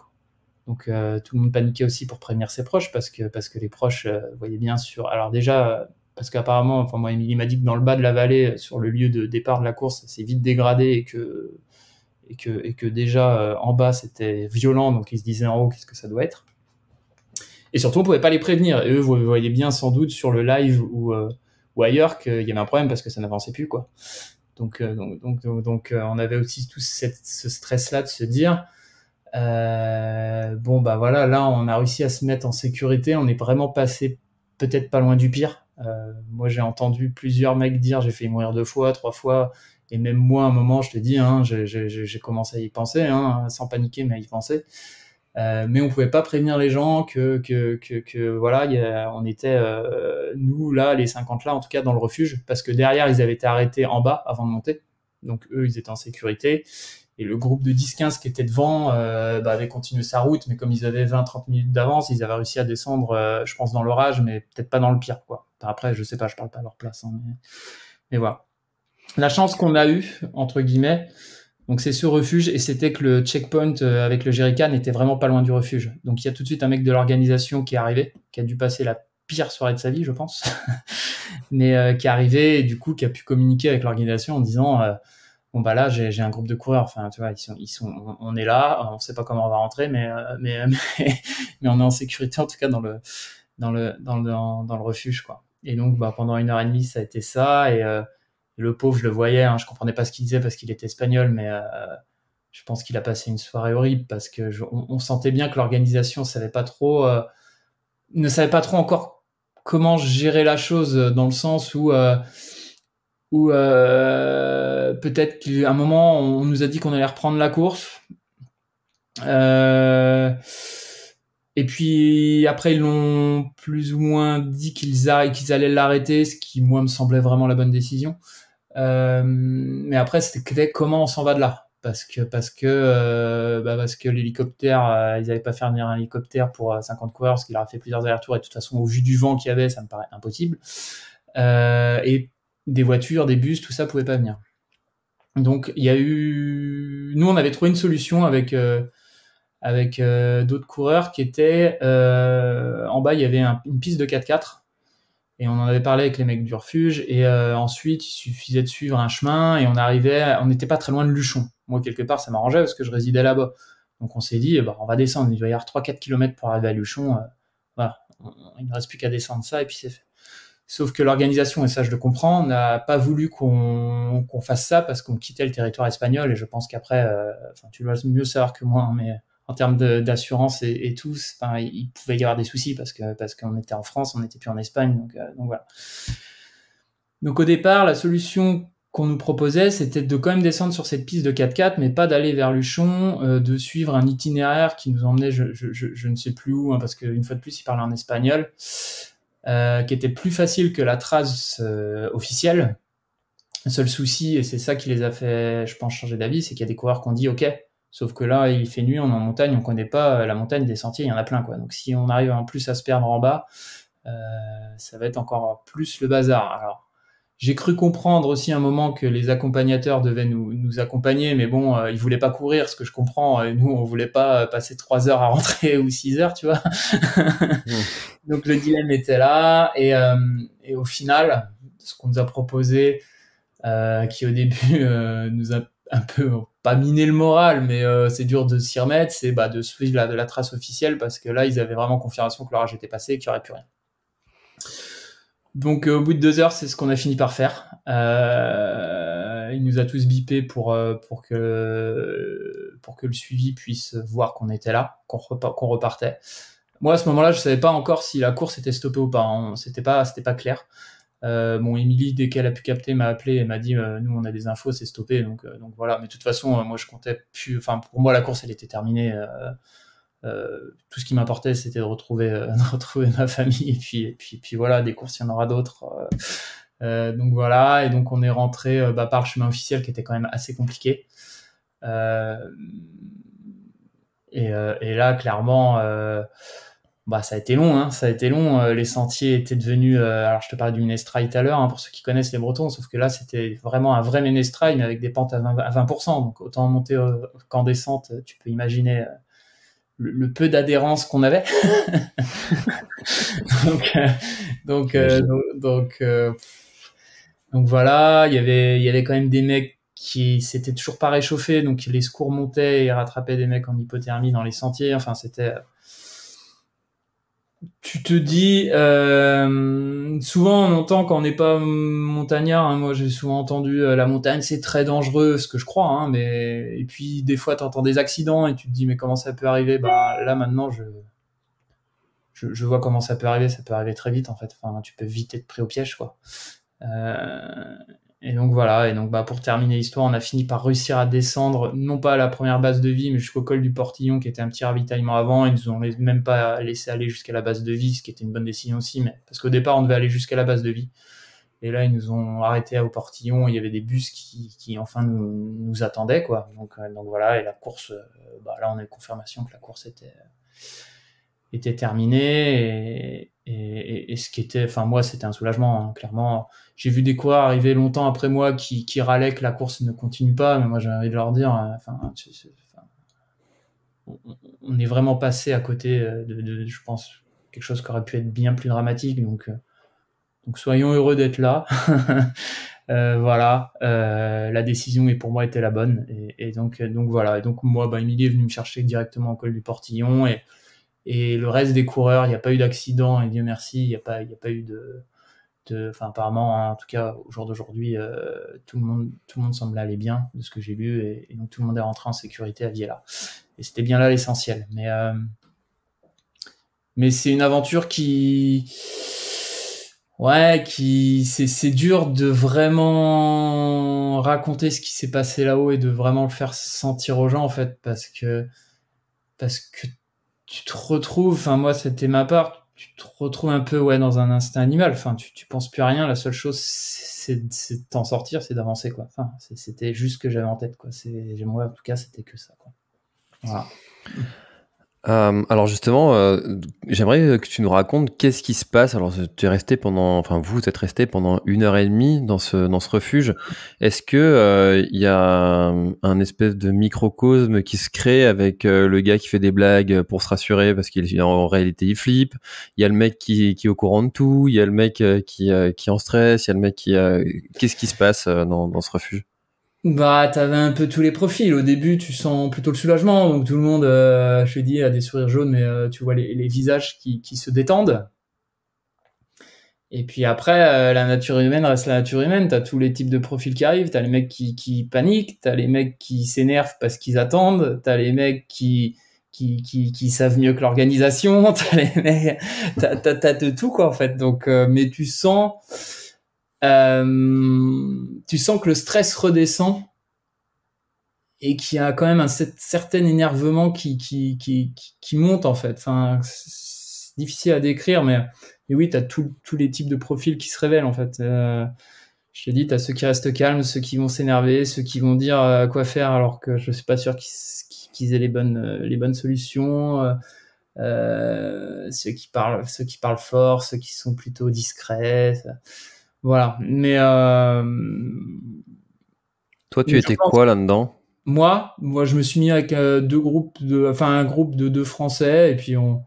Donc tout le monde paniquait aussi pour prévenir ses proches, parce que les proches voyaient bien sûr. Alors déjà, parce qu'apparemment, enfin moi, Émilie m'a dit que dans le bas de la vallée, sur le lieu de départ de la course, ça s'est vite dégradé, et que déjà en bas c'était violent, donc ils se disaient en haut qu'est-ce que ça doit être. Et surtout, on pouvait pas les prévenir. Et eux, vous voyez bien sans doute sur le live ou ailleurs qu'il y avait un problème parce que ça n'avançait plus, quoi. Donc, on avait aussi tout ce stress-là de se dire, bon, bah voilà, là, on a réussi à se mettre en sécurité. On est vraiment passé peut-être pas loin du pire. Moi, j'ai entendu plusieurs mecs dire, j'ai failli mourir 2 fois, 3 fois. Et même moi, à un moment, je te dis, hein, j'ai commencé à y penser, hein, sans paniquer, mais à y penser. Mais on pouvait pas prévenir les gens que voilà, on était nous là, les 50 là, en tout cas dans le refuge, parce que derrière ils avaient été arrêtés en bas avant de monter, donc eux ils étaient en sécurité, et le groupe de 10-15 qui était devant avait continué sa route, mais comme ils avaient 20-30 minutes d'avance, ils avaient réussi à descendre, je pense dans l'orage, mais peut-être pas dans le pire, quoi. Après, je sais pas, je parle pas à leur place, hein, mais voilà. La chance qu'on a eue, entre guillemets, donc c'est ce refuge, et c'était que le checkpoint avec le jerrycan était vraiment pas loin du refuge. Donc il y a tout de suite un mec de l'organisation qui est arrivé, qui a dû passer la pire soirée de sa vie, je pense, mais qui est arrivé et du coup qui a pu communiquer avec l'organisation en disant bon bah là j'ai un groupe de coureurs, enfin tu vois on est là, on sait pas comment on va rentrer, mais on est en sécurité en tout cas dans le refuge, quoi. Et donc bah pendant 1h30 ça a été ça, et le pauvre, je le voyais, hein, je comprenais pas ce qu'il disait parce qu'il était espagnol, mais je pense qu'il a passé une soirée horrible parce que on sentait bien que l'organisation ne savait pas trop encore comment gérer la chose, dans le sens où peut-être qu'à un moment on nous a dit qu'on allait reprendre la course. Et puis après ils l'ont plus ou moins dit qu'ils allaient l'arrêter, ce qui moi me semblait vraiment la bonne décision. Mais après c'était comment on s'en va de là, parce que l'hélicoptère, ils n'avaient pas fait venir un hélicoptère pour 50 coureurs, parce qu'il aurait fait plusieurs allers-retours, et de toute façon au vu du vent qu'il y avait ça me paraît impossible, et des voitures, des bus, tout ça pouvait pas venir. Donc nous on avait trouvé une solution avec d'autres coureurs qui étaient en bas, il y avait une piste de 4x4. Et on en avait parlé avec les mecs du refuge, et ensuite il suffisait de suivre un chemin, et on n'était pas très loin de Luchon. Moi quelque part ça m'arrangeait parce que je résidais là-bas, donc on s'est dit on va descendre, il va y avoir 3-4 km pour arriver à Luchon, voilà, il ne reste plus qu'à descendre ça et puis c'est fait. Sauf que l'organisation, et ça je le comprends, n'a pas voulu qu'on fasse ça parce qu'on quittait le territoire espagnol, et je pense qu'après, tu dois mieux savoir que moi, hein, mais en termes d'assurance et tout, il pouvait y avoir des soucis parce qu'on était en France, on n'était plus en Espagne, donc voilà. Donc au départ, la solution qu'on nous proposait, c'était de quand même descendre sur cette piste de 4x4, mais pas d'aller vers Luchon, de suivre un itinéraire qui nous emmenait, je ne sais plus où, hein, parce qu'une fois de plus, il parlait en espagnol, qui était plus facile que la trace officielle. Le seul souci, et c'est ça qui les a fait, je pense, changer d'avis, c'est qu'il y a des coureurs qui ont dit ok, sauf que là, il fait nuit, on est en montagne, on connaît pas la montagne, des sentiers, il y en a plein, quoi. Donc si on arrive en plus à se perdre en bas, ça va être encore plus le bazar. Alors, j'ai cru comprendre aussi à un moment que les accompagnateurs devaient nous accompagner, mais bon, ils voulaient pas courir, ce que je comprends, et nous, on voulait pas passer 3 heures à rentrer ou 6 heures, tu vois. Donc le dilemme était là, et au final, ce qu'on nous a proposé, qui au début nous a un peu pas miné le moral, mais c'est dur de s'y remettre, c'est de suivre la trace officielle, parce que là ils avaient vraiment confirmation que l'orage était passé et qu'il n'y aurait plus rien. Donc au bout de 2 heures, c'est ce qu'on a fini par faire. Il nous a tous bipé pour que le suivi puisse voir qu'on était là, qu'on repartait. Moi à ce moment-là, je savais pas encore si la course était stoppée ou pas, hein. C'était pas clair. Émilie, dès qu'elle a pu capter, m'a appelé et m'a dit nous on a des infos, c'est stoppé, donc voilà. Mais de toute façon, moi je comptais plus, enfin pour moi la course elle était terminée. Tout ce qui m'importait c'était de retrouver ma famille, et puis voilà, des courses il y en aura d'autres. Donc voilà, et donc on est rentré par le chemin officiel qui était quand même assez compliqué. Et là clairement ça a été long, hein, ça a été long. Les sentiers étaient devenus, alors je te parlais du Ménestrail tout à l'heure, hein, pour ceux qui connaissent les Bretons, sauf que là c'était vraiment un vrai Ménestrail, mais avec des pentes à 20%, donc autant monter qu'en descente, tu peux imaginer le peu d'adhérence qu'on avait. donc voilà, il y avait quand même des mecs qui s'était toujours pas réchauffé, donc les secours montaient et rattrapaient des mecs en hypothermie dans les sentiers. Enfin, c'était... Tu te dis, souvent on entend quand on n'est pas montagnard, hein, moi j'ai souvent entendu la montagne c'est très dangereux, ce que je crois, hein, mais et puis des fois t'entends des accidents et tu te dis mais comment ça peut arriver? Bah là maintenant je vois comment ça peut arriver très vite en fait. Enfin tu peux vite être pris au piège quoi. Et donc voilà, et donc bah pour terminer l'histoire, on a fini par réussir à descendre, non pas à la première base de vie, mais jusqu'au col du Portillon, qui était un petit ravitaillement avant. Ils nous ont même pas laissé aller jusqu'à la base de vie, ce qui était une bonne décision aussi, mais parce qu'au départ on devait aller jusqu'à la base de vie. Et là ils nous ont arrêté au Portillon, il y avait des bus qui enfin nous attendaient quoi. Donc voilà, et la course, bah là on a eu confirmation que la course était terminée et ce qui était, enfin moi c'était un soulagement, hein, clairement. J'ai vu des coureurs arriver longtemps après moi qui râlaient que la course ne continue pas, mais moi j'ai envie de leur dire, on est vraiment passé à côté de je pense, quelque chose qui aurait pu être bien plus dramatique, donc soyons heureux d'être là. Voilà, la décision et pour moi était la bonne, et donc voilà, et donc moi, Émilie est venue me chercher directement au col du Portillon, et le reste des coureurs, il n'y a pas eu d'accident, et Dieu merci, il n'y a pas eu enfin apparemment, hein, en tout cas au jour d'aujourd'hui, tout le monde semble aller bien de ce que j'ai lu, et donc tout le monde est rentré en sécurité à Viella, et c'était bien là l'essentiel. Mais c'est une aventure c'est dur de vraiment raconter ce qui s'est passé là-haut et de vraiment le faire sentir aux gens en fait, parce que tu te retrouves, enfin moi c'était ma part, tu te retrouves un peu dans un instinct animal, enfin tu penses plus à rien, la seule chose c'est de t'en sortir, c'est d'avancer quoi. Enfin c'était juste ce que j'avais en tête quoi. Moi en tout cas c'était que ça quoi. Voilà. Alors justement, j'aimerais que tu nous racontes qu'est-ce qui se passe. Alors tu es resté vous êtes resté pendant 1 heure et demie dans ce refuge. Est-ce que il y a un espèce de microcosme qui se crée avec le gars qui fait des blagues pour se rassurer parce qu'en réalité il flippe. Il y a le mec qui est au courant de tout. Il y a le mec qui est en stress. Il y a le mec qui qu'est-ce qui se passe dans ce refuge? Bah, t'avais un peu tous les profils. Au début, tu sens plutôt le soulagement. Donc, tout le monde, je te dis, a des sourires jaunes, mais tu vois les visages qui se détendent. Et puis après, la nature humaine reste la nature humaine. T'as tous les types de profils qui arrivent. T'as les mecs qui paniquent. T'as les mecs qui s'énervent parce qu'ils attendent. T'as les mecs qui savent mieux que l'organisation. T'as les mecs, t'as de tout, quoi, en fait. Donc, mais tu sens que le stress redescend et qu'il y a quand même un certain énervement qui monte en fait. Enfin, c'est difficile à décrire, mais oui, t'as tous les types de profils qui se révèlent en fait. Je te dis, t'as ceux qui restent calmes, ceux qui vont s'énerver, ceux qui vont dire quoi faire alors que je suis pas sûr qu'ils aient les bonnes solutions. Ceux qui parlent fort, ceux qui sont plutôt discrets. Voilà. Mais Toi, tu étais quoi là-dedans? Moi, je me suis mis avec un groupe de 2 Français, et puis on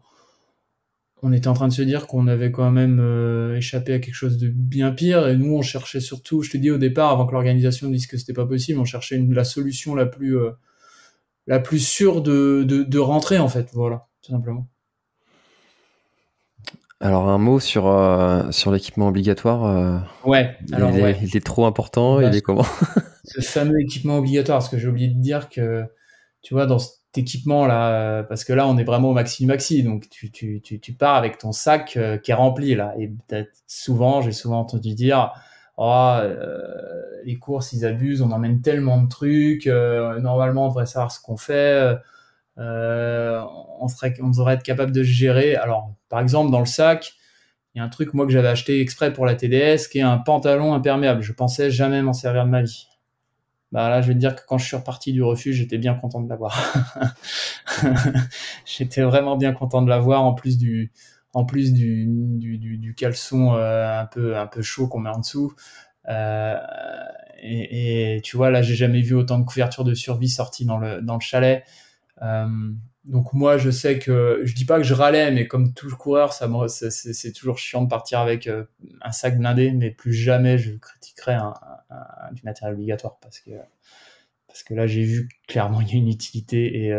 était en train de se dire qu'on avait quand même échappé à quelque chose de bien pire, et nous on cherchait surtout, je te dis au départ, avant que l'organisation dise que c'était pas possible, on cherchait la solution la plus sûre de rentrer en fait, voilà, tout simplement. Alors un mot sur l'équipement obligatoire. Ouais. Alors il est trop important. Il est comment? Ce fameux équipement obligatoire, parce que j'ai oublié de dire que tu vois dans cet équipement là, parce que là on est vraiment au maxi, donc tu pars avec ton sac qui est rempli là, et j'ai souvent entendu dire les courses ils abusent, on emmène tellement de trucs, normalement on devrait savoir ce qu'on fait. On devrait être capable de gérer. Alors, par exemple, dans le sac, il y a un truc moi que j'avais acheté exprès pour la TDS, qui est un pantalon imperméable. Je pensais jamais m'en servir de ma vie. Bah là, je vais te dire que quand je suis reparti du refuge, j'étais bien content de l'avoir. J'étais vraiment bien content de l'avoir, en plus du caleçon un peu chaud qu'on met en dessous. Et tu vois, là, j'ai jamais vu autant de couvertures de survie sorties dans le chalet. donc moi, je sais que je dis pas que je râlais, mais comme tout coureur, c'est toujours chiant de partir avec un sac blindé, mais plus jamais je critiquerai du matériel obligatoire parce que là, j'ai vu clairement il y a une utilité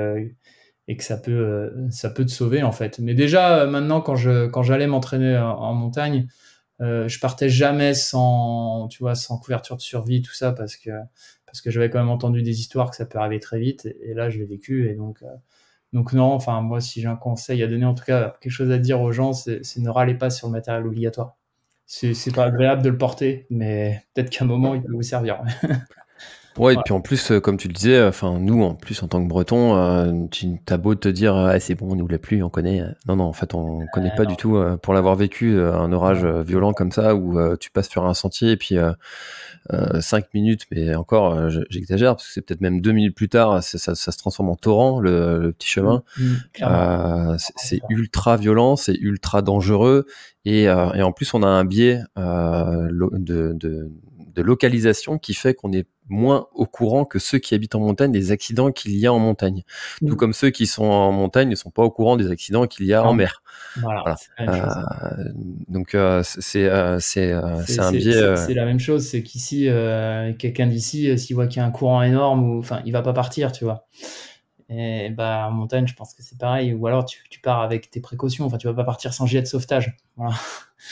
et que ça peut te sauver en fait. Mais déjà maintenant, quand j'allais m'entraîner en montagne, je partais jamais sans, tu vois, sans couverture de survie, tout ça, parce que j'avais quand même entendu des histoires que ça peut arriver très vite, et là, je l'ai vécu, et donc non, enfin, moi, si j'ai un conseil à donner, en tout cas, quelque chose à dire aux gens, c'est ne râlez pas sur le matériel obligatoire. C'est pas agréable de le porter, mais peut-être qu'à un moment, il peut vous servir. Ouais, et Voilà. puis en plus, comme tu le disais, enfin nous, en plus en tant que Breton, t'as beau te dire, ah, c'est bon, on nous l'a plus, on connaît. Non, non, en fait, on connaît pas Non, du tout. Pour l'avoir vécu, un orage non, violent comme ça, où tu passes sur un sentier et puis 5 minutes, mais encore, j'exagère parce que c'est peut-être même 2 minutes plus tard, ça se transforme en torrent, le petit chemin. clairement. C'est ultra violent, c'est ultra dangereux, et en plus on a un biais de localisation qui fait qu'on est moins au courant que ceux qui habitent en montagne des accidents qu'il y a en montagne. Tout comme ceux qui sont en montagne ne sont pas au courant des accidents qu'il y a en mer. Voilà, Voilà. c'est la même chose. Donc c'est un biais. C'est la même chose, c'est qu'ici, quelqu'un d'ici, s'il voit qu'il y a un courant énorme, enfin, il va pas partir, tu vois. Et bah, en montagne, je pense que c'est pareil. Ou alors, tu pars avec tes précautions. Enfin, tu vas pas partir sans gilet de sauvetage. Voilà.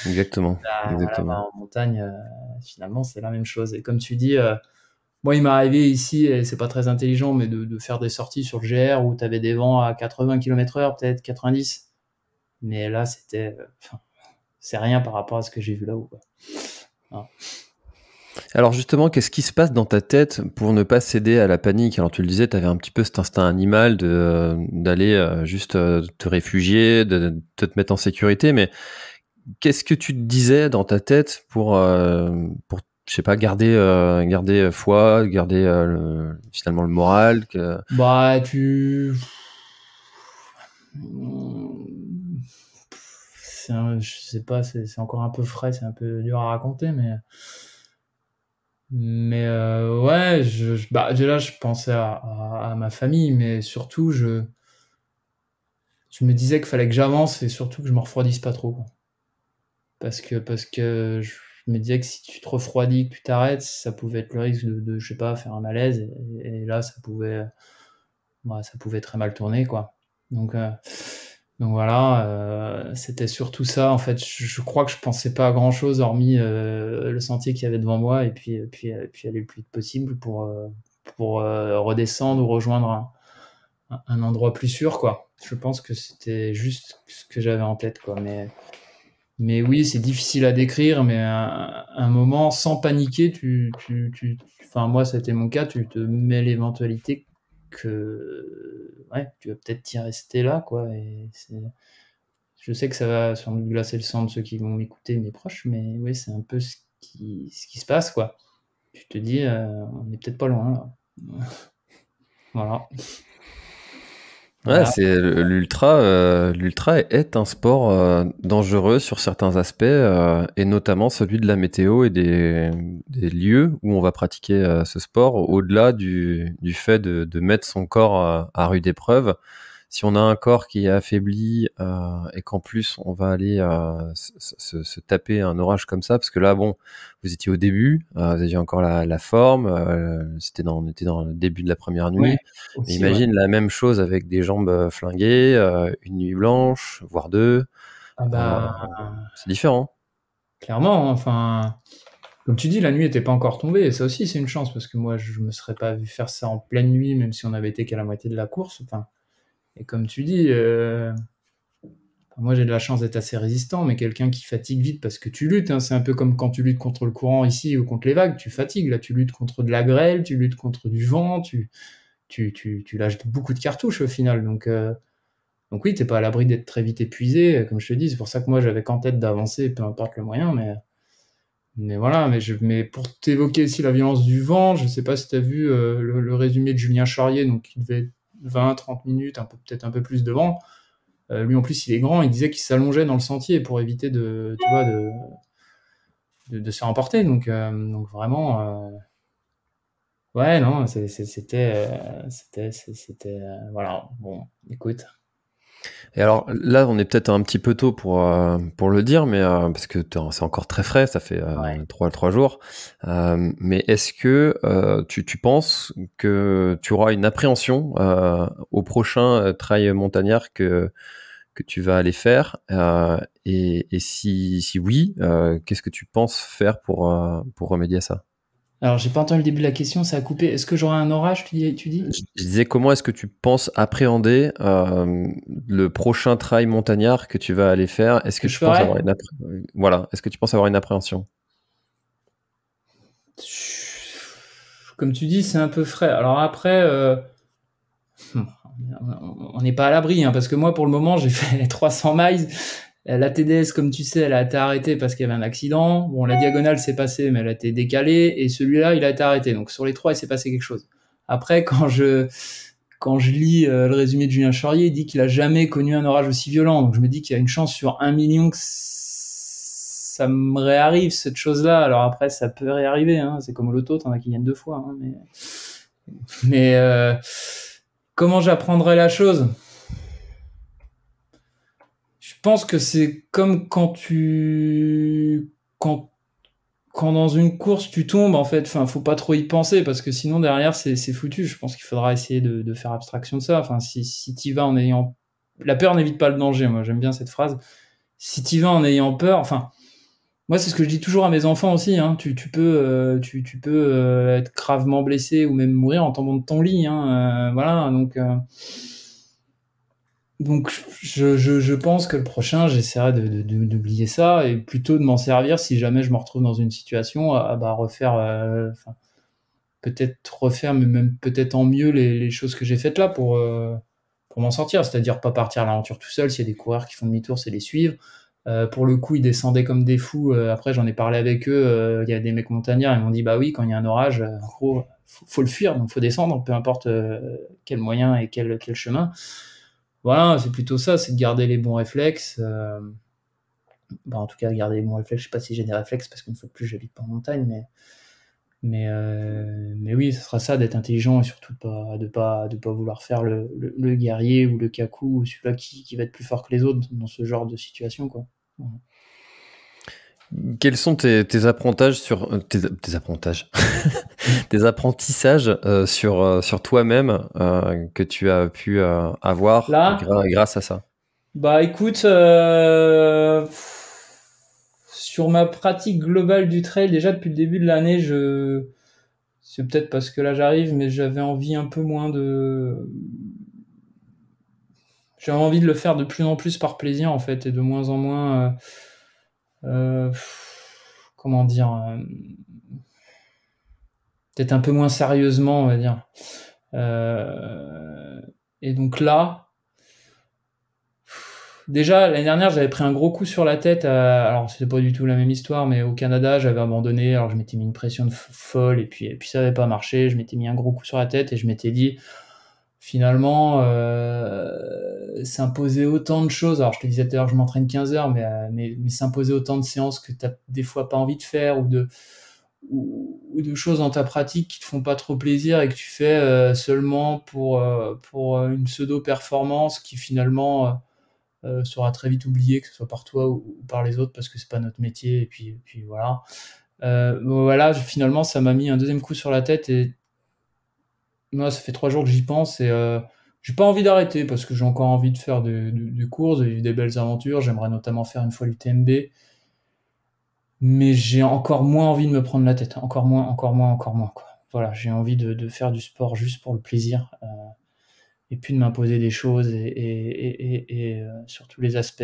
Exactement, Bah, exactement. en montagne, finalement, c'est la même chose. Et comme tu dis, moi, il m'est arrivé ici, et c'est pas très intelligent, mais de faire des sorties sur le GR où tu avais des vents à 80 km/h, peut-être 90. Mais là, enfin, c'est rien par rapport à ce que j'ai vu là-haut, quoi. Voilà. Alors justement, qu'est-ce qui se passe dans ta tête pour ne pas céder à la panique? Alors tu le disais, tu avais un petit peu cet instinct animal d'aller juste te réfugier, de te mettre en sécurité, mais qu'est-ce que tu te disais dans ta tête pour je sais pas, garder foi, garder finalement le moral Bah, je sais pas, c'est encore un peu frais, c'est un peu dur à raconter, mais ouais, bah, déjà, je pensais à ma famille, mais surtout, je me disais qu'il fallait que j'avance et surtout que je me refroidisse pas trop, quoi. Parce que je me disais que si tu te refroidis, que tu t'arrêtes, ça pouvait être le risque je sais pas, faire un malaise, et là, bah, ça pouvait très mal tourner, quoi. Donc, euh, donc voilà, c'était surtout ça. En fait, je crois que je pensais pas à grand chose hormis le sentier qu'il y avait devant moi, et puis aller le plus vite possible pour redescendre ou rejoindre un endroit plus sûr, quoi. Je pense que c'était juste ce que j'avais en tête, quoi. Mais oui, c'est difficile à décrire, mais à un moment, sans paniquer, enfin, moi, c'était mon cas, tu te mets l'éventualité que, ouais, tu vas peut-être y rester là, quoi. Je sais que ça va sans doute glacer le sang de ceux qui vont m'écouter, mes proches, mais oui, c'est un peu ce qui se passe, quoi. Tu te dis, on est peut-être pas loin, là. Voilà. Ouais, Voilà. l'ultra est un sport dangereux sur certains aspects, et notamment celui de la météo et des lieux où on va pratiquer ce sport, au-delà du fait de mettre son corps à rude épreuve. Si on a un corps qui est affaibli et qu'en plus on va aller se taper un orage comme ça, parce que là, bon, vous étiez au début, vous aviez encore la forme, on était dans le début de la première Ouais, nuit. Mais aussi, ouais. imagine la même chose avec des jambes flinguées, une nuit blanche, voire deux. Ah Euh, bah, c'est différent. clairement, hein, enfin. Comme tu dis, la nuit était pas encore tombée, et ça aussi c'est une chance, parce que moi je me serais pas vu faire ça en pleine nuit, même si on avait été qu'à la moitié de la course. Enfin, et comme tu dis, moi j'ai de la chance d'être assez résistant, mais quelqu'un qui fatigue vite parce que tu luttes, hein, c'est un peu comme quand tu luttes contre le courant ici ou contre les vagues, tu fatigues. Là, tu luttes contre de la grêle, tu luttes contre du vent, tu lâches beaucoup de cartouches au final. Donc oui, t'es pas à l'abri d'être très vite épuisé, comme je te dis. C'est pour ça que moi j'avais qu'en tête d'avancer, peu importe le moyen, mais voilà, mais pour t'évoquer aussi la violence du vent, je sais pas si tu as vu le résumé de Julien Charrier, donc il devait être 20-30 minutes, peut-être un peu plus de vent. Lui en plus il est grand, il disait qu'il s'allongeait dans le sentier pour éviter tu vois, de se faire emporter. Donc vraiment, Ouais, non, voilà. Bon, écoute. Et alors là, on est peut-être un petit peu tôt pour le dire, mais parce que c'est encore très frais, ça fait Ouais. 3 jours. Mais est-ce que tu penses que tu auras une appréhension au prochain trail montagnard que tu vas aller faire et si oui, qu'est-ce que tu penses faire pour remédier à ça? Alors, j'ai pas entendu le début de la question, ça a coupé. Est-ce que j'aurai un orage, tu dis? Je disais, comment est-ce que tu penses appréhender le prochain trail montagnard que tu vas aller faire? Est-ce que Que je tu penses ferai? avoir voilà, est-ce que tu penses avoir une appréhension? Comme tu dis, c'est un peu frais. Alors après, on n'est pas à l'abri, hein, parce que moi, pour le moment, j'ai fait les 300 miles. La TDS, comme tu sais, elle a été arrêtée parce qu'il y avait un accident. Bon, la diagonale s'est passée, mais elle a été décalée. Et celui-là, il a été arrêté. Donc sur les trois, il s'est passé quelque chose. Après, quand je lis le résumé de Julien Chaurier, il dit qu'il a jamais connu un orage aussi violent. Donc je me dis qu'il y a une chance sur 1 million que ça me réarrive, cette chose-là. Alors après, ça peut réarriver. Hein. C'est comme au loto, t'en as qui gagnent 2 fois. Hein, mais comment j'apprendrai la chose? Je pense que c'est comme quand dans une course tu tombes, en fait. Enfin, faut pas trop y penser parce que sinon derrière c'est foutu. Je pense qu'il faudra essayer de faire abstraction de ça. Enfin, si t'y vas en ayant la peur n'évite pas le danger. Moi, j'aime bien cette phrase. Si t'y vas en ayant peur, enfin, moi c'est ce que je dis toujours à mes enfants aussi. Hein, tu peux être gravement blessé ou même mourir en tombant de ton lit. Hein, voilà, donc je pense que le prochain, j'essaierai d'oublier ça et plutôt de m'en servir si jamais je me retrouve dans une situation à refaire, peut-être refaire, mais même peut-être en mieux les choses que j'ai faites là pour m'en sortir. C'est-à-dire pas partir à l'aventure tout seul. S'il y a des coureurs qui font demi-tour, c'est les suivre. Pour le coup, ils descendaient comme des fous. Après, j'en ai parlé avec eux. Il y a des mecs montagnards, ils m'ont dit bah oui, quand il y a un orage, en gros, faut le fuir, donc faut descendre, peu importe quel moyen et quel chemin. Voilà, c'est plutôt ça, c'est de garder les bons réflexes. En tout cas, garder les bons réflexes. Je sais pas si j'ai des réflexes parce qu'une fois de plus, j'habite pas en montagne, mais oui, ce sera ça, d'être intelligent et surtout de pas vouloir faire le guerrier ou le kakou ou celui-là qui va être plus fort que les autres dans ce genre de situation, quoi. Voilà. Quels sont tes apprentissages tes apprentissages tes apprentissages sur toi-même que tu as pu avoir Là, grâce à ça? bah écoute, sur ma pratique globale du trail, déjà depuis le début de l'année, c'est peut-être parce que là j'arrive, mais j'avais envie de le faire de plus en plus par plaisir en fait, et de moins en moins, comment dire, peut-être un peu moins sérieusement, on va dire. Euh, et donc là, déjà l'année dernière, j'avais pris un gros coup sur la tête. Alors c'était pas du tout la même histoire, mais au Canada, j'avais abandonné. Alors je m'étais mis une pression folle, et puis ça n'avait pas marché. Je m'étais mis un gros coup sur la tête et je m'étais dit, finalement, s'imposer autant de choses. Alors je te disais tout à l'heure, je m'entraîne 15 heures, mais s'imposer autant de séances que t'as des fois pas envie de faire, ou de choses dans ta pratique qui te font pas trop plaisir et que tu fais seulement pour une pseudo-performance qui finalement sera très vite oubliée, que ce soit par toi ou par les autres, parce que c'est pas notre métier, et puis voilà. Voilà, finalement, ça m'a mis un deuxième coup sur la tête, et moi, ça fait 3 jours que j'y pense, et j'ai pas envie d'arrêter parce que j'ai encore envie de faire des courses, de vivre des belles aventures. J'aimerais notamment faire une fois l'UTMB, mais j'ai encore moins envie de me prendre la tête. Encore moins, encore moins, encore moins, quoi. Voilà, j'ai envie de faire du sport juste pour le plaisir, et puis de m'imposer des choses, et sur tous les aspects.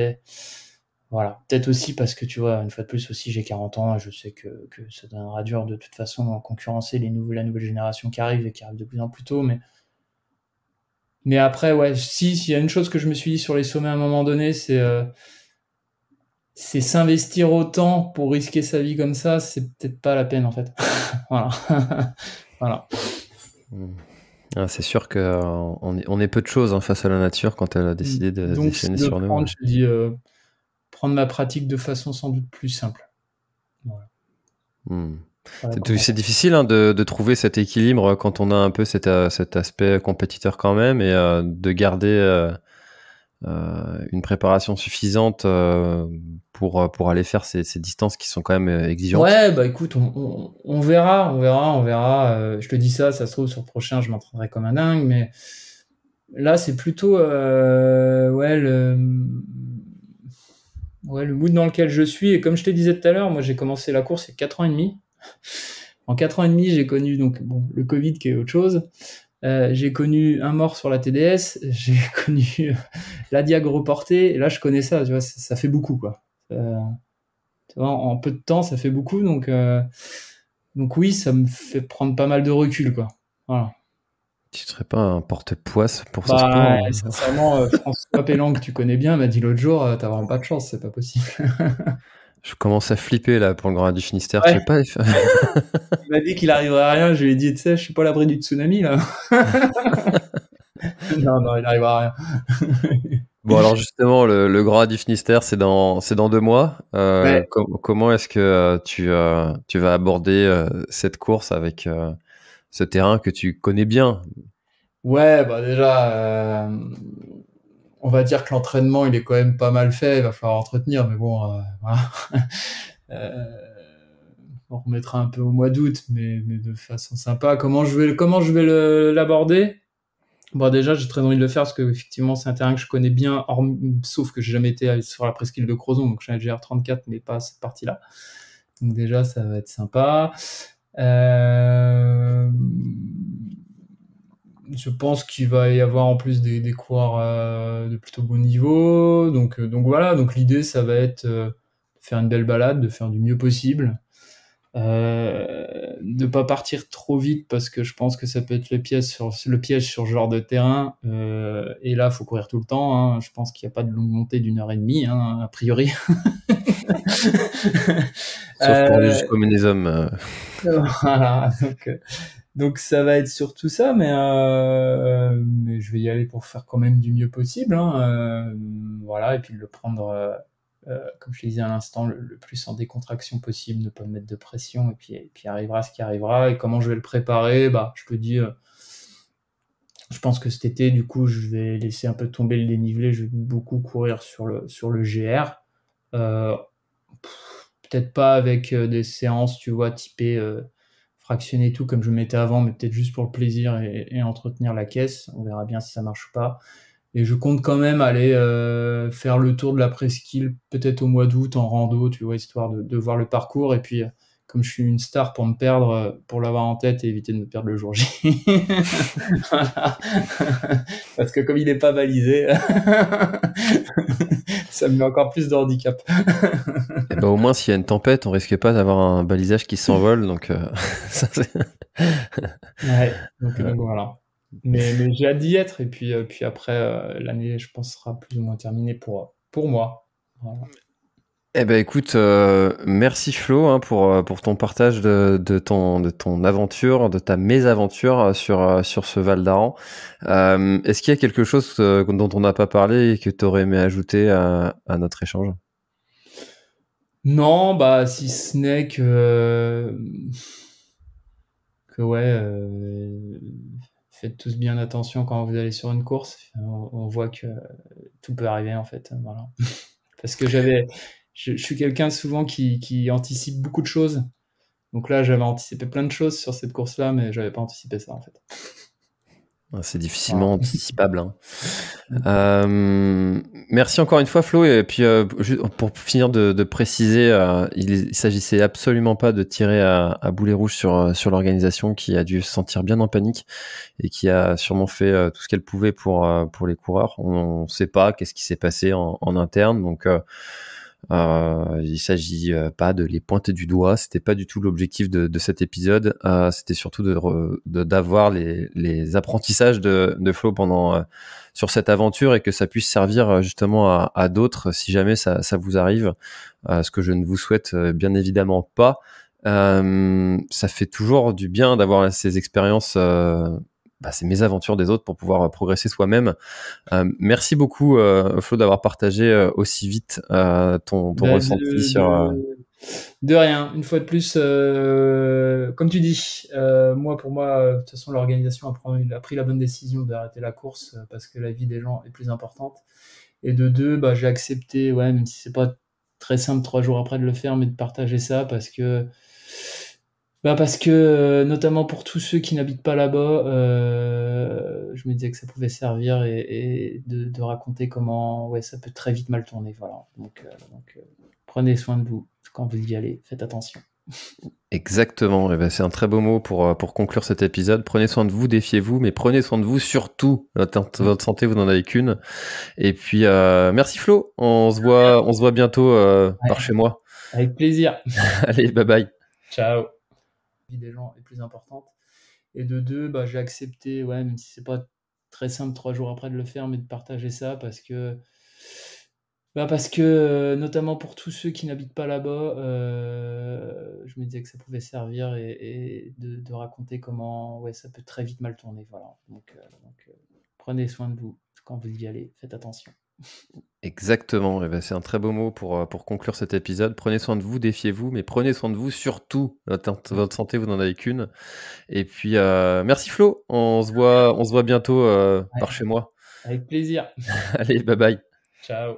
Voilà. Peut-être aussi parce que, tu vois, une fois de plus aussi, j'ai 40 ans, et je sais que ça deviendra dur de toute façon en concurrencer la nouvelle génération qui arrive, et qui arrive de plus en plus tôt, mais après, ouais, s'il y a une chose que je me suis dit sur les sommets à un moment donné, c'est s'investir autant pour risquer sa vie comme ça, c'est peut-être pas la peine en fait. Voilà. Voilà. Ah, c'est sûr qu'on est peu de choses face à la nature quand elle a décidé de se Donc, c'est déchaîner de sur nous. prendre, je dis, prendre ma pratique de façon sans doute plus simple. Voilà. Voilà comment. C'est difficile hein, de trouver cet équilibre quand on a un peu cet aspect compétiteur quand même et de garder une préparation suffisante pour aller faire ces distances qui sont quand même exigeantes. Ouais, bah écoute, on verra, on verra, on verra. Je te dis ça se trouve sur le prochain, je m'entraînerai comme un dingue, mais là c'est plutôt ouais le mood dans lequel je suis. Et comme je te disais tout à l'heure, moi j'ai commencé la course il y a 4 ans et demi. En 4 ans et demi, j'ai connu donc bon le Covid qui est autre chose. J'ai connu un mort sur la TDS, j'ai connu la diag reportée, et là je connais ça, tu vois, ça fait beaucoup quoi. Tu vois, en peu de temps, ça fait beaucoup, donc oui, ça me fait prendre pas mal de recul quoi. Voilà. Tu ne serais pas un porte-poisse pour ce Bah, sport? sincèrement, François Pélan, que tu connais bien, m'a dit l'autre jour, t'as vraiment pas de chance, c'est pas possible. Je commence à flipper là pour le Grand Raid du Finistère. Tu Ouais, veux pas il m'a dit qu'il arriverait à rien, je lui ai dit, tu sais, je suis pas à l'abri du tsunami là. Non, non, il arrivera à rien. Bon alors justement le Grand Raid du Finistère c'est dans 2 mois. Ouais. Comment est-ce que tu vas aborder cette course avec ce terrain que tu connais bien? Ouais, bah déjà, on va dire que l'entraînement, il est quand même pas mal fait, il va falloir entretenir, mais bon, voilà. Euh, on remettra un peu au mois d'août, mais de façon sympa. Comment je vais l'aborder? Bon, déjà, j'ai très envie de le faire parce que effectivement, c'est un terrain que je connais bien, sauf que j'ai jamais été sur la presqu'île de Crozon, donc je suis un GR34, mais pas cette partie-là. Donc déjà, ça va être sympa. Je pense qu'il va y avoir en plus des coureurs de plutôt bon niveau. Donc voilà, donc l'idée, ça va être de faire une belle balade, de faire du mieux possible. De pas partir trop vite parce que je pense que ça peut être le piège sur ce genre de terrain. Et là, faut courir tout le temps. Hein. Je pense qu'il n'y a pas de longue montée d'1 heure et demie, hein, a priori. Sauf pour aller jusqu'au Ménézum. Voilà, donc ça va être surtout ça, mais je vais y aller pour faire quand même du mieux possible. Hein, voilà, et puis de le prendre, comme je te disais à l'instant, le plus en décontraction possible, ne pas me mettre de pression, et puis arrivera ce qui arrivera. Et comment je vais le préparer, bah, je te dis, je pense que cet été, du coup, je vais laisser un peu tomber le dénivelé, je vais beaucoup courir sur le GR. Peut-être pas avec des séances, tu vois, typées fractionner tout comme je le mettais avant, mais peut-être juste pour le plaisir et entretenir la caisse. On verra bien si ça marche ou pas. Et je compte quand même aller faire le tour de la presqu'île, peut-être au mois d'août en rando, tu vois, histoire de voir le parcours. Et puis, comme je suis une star pour me perdre, pour l'avoir en tête et éviter de me perdre le jour J. Voilà. Parce que comme il n'est pas balisé, ça me met encore plus de handicap. Et ben au moins s'il y a une tempête, on risque pas d'avoir un balisage qui s'envole, donc ça c'est. Ouais, donc voilà. Mais j'ai hâte d'y être, et puis après, l'année, je pense, sera plus ou moins terminée pour moi. Voilà. Eh ben écoute, merci Flo hein, pour ton partage de ton aventure, de ta mésaventure sur ce Val d'Aran. Est-ce qu'il y a quelque chose dont on n'a pas parlé et que tu aurais aimé ajouter à notre échange? Non, bah, si ce n'est que ouais, faites tous bien attention quand vous allez sur une course. On voit que tout peut arriver, en fait. Voilà. Parce que je suis quelqu'un souvent qui anticipe beaucoup de choses. Donc là, j'avais anticipé plein de choses sur cette course-là, mais j'avais pas anticipé ça, en fait. C'est Voilà. difficilement anticipable. Hein. Merci encore une fois Flo et puis pour finir de préciser, il s'agissait absolument pas de tirer à boulet rouge sur l'organisation qui a dû se sentir bien en panique et qui a sûrement fait tout ce qu'elle pouvait pour les coureurs. On sait pas qu'est-ce qui s'est passé en interne, donc il s'agit pas de les pointer du doigt, c'était pas du tout l'objectif de cet épisode, c'était surtout d'avoir les apprentissages de Flo pendant sur cette aventure et que ça puisse servir justement à d'autres si jamais ça vous arrive, ce que je ne vous souhaite bien évidemment pas. Ça fait toujours du bien d'avoir ces expériences, ces mésaventures des autres pour pouvoir progresser soi-même. Merci beaucoup Flo d'avoir partagé aussi vite ton Bah, ressenti sur. De rien. Une fois de plus, comme tu dis, moi, pour moi, de toute façon, l'organisation a pris la bonne décision d'arrêter la course parce que la vie des gens est plus importante. Et de deux, bah, j'ai accepté, ouais, même si c'est pas très simple 3 jours après de le faire, mais de partager ça parce que notamment pour tous ceux qui n'habitent pas là-bas, je me disais que ça pouvait servir et de raconter comment, ouais, ça peut très vite mal tourner, voilà. Donc, prenez soin de vous quand vous y allez, faites attention. Exactement, et ben, c'est un très beau mot pour conclure cet épisode. Prenez soin de vous, défiez-vous, mais prenez soin de vous surtout. Votre santé, vous n'en avez qu'une. Et puis, merci Flo, on se voit bientôt par Ouais, chez moi. avec plaisir. Allez, bye bye. Ciao. La vie des gens est plus importante. Et de deux, bah, j'ai accepté, ouais, même si c'est pas très simple 3 jours après de le faire, mais de partager ça parce que notamment pour tous ceux qui n'habitent pas là-bas, je me disais que ça pouvait servir et de raconter comment, ouais, ça peut très vite mal tourner, voilà. Donc, prenez soin de vous quand vous y allez, faites attention. Exactement, et ben, c'est un très beau mot pour conclure cet épisode. Prenez soin de vous, défiez-vous, mais prenez soin de vous surtout. Votre santé, vous n'en avez qu'une. Et puis, merci Flo, on se voit bientôt Ouais, par chez moi. avec plaisir. Allez, bye bye. Ciao.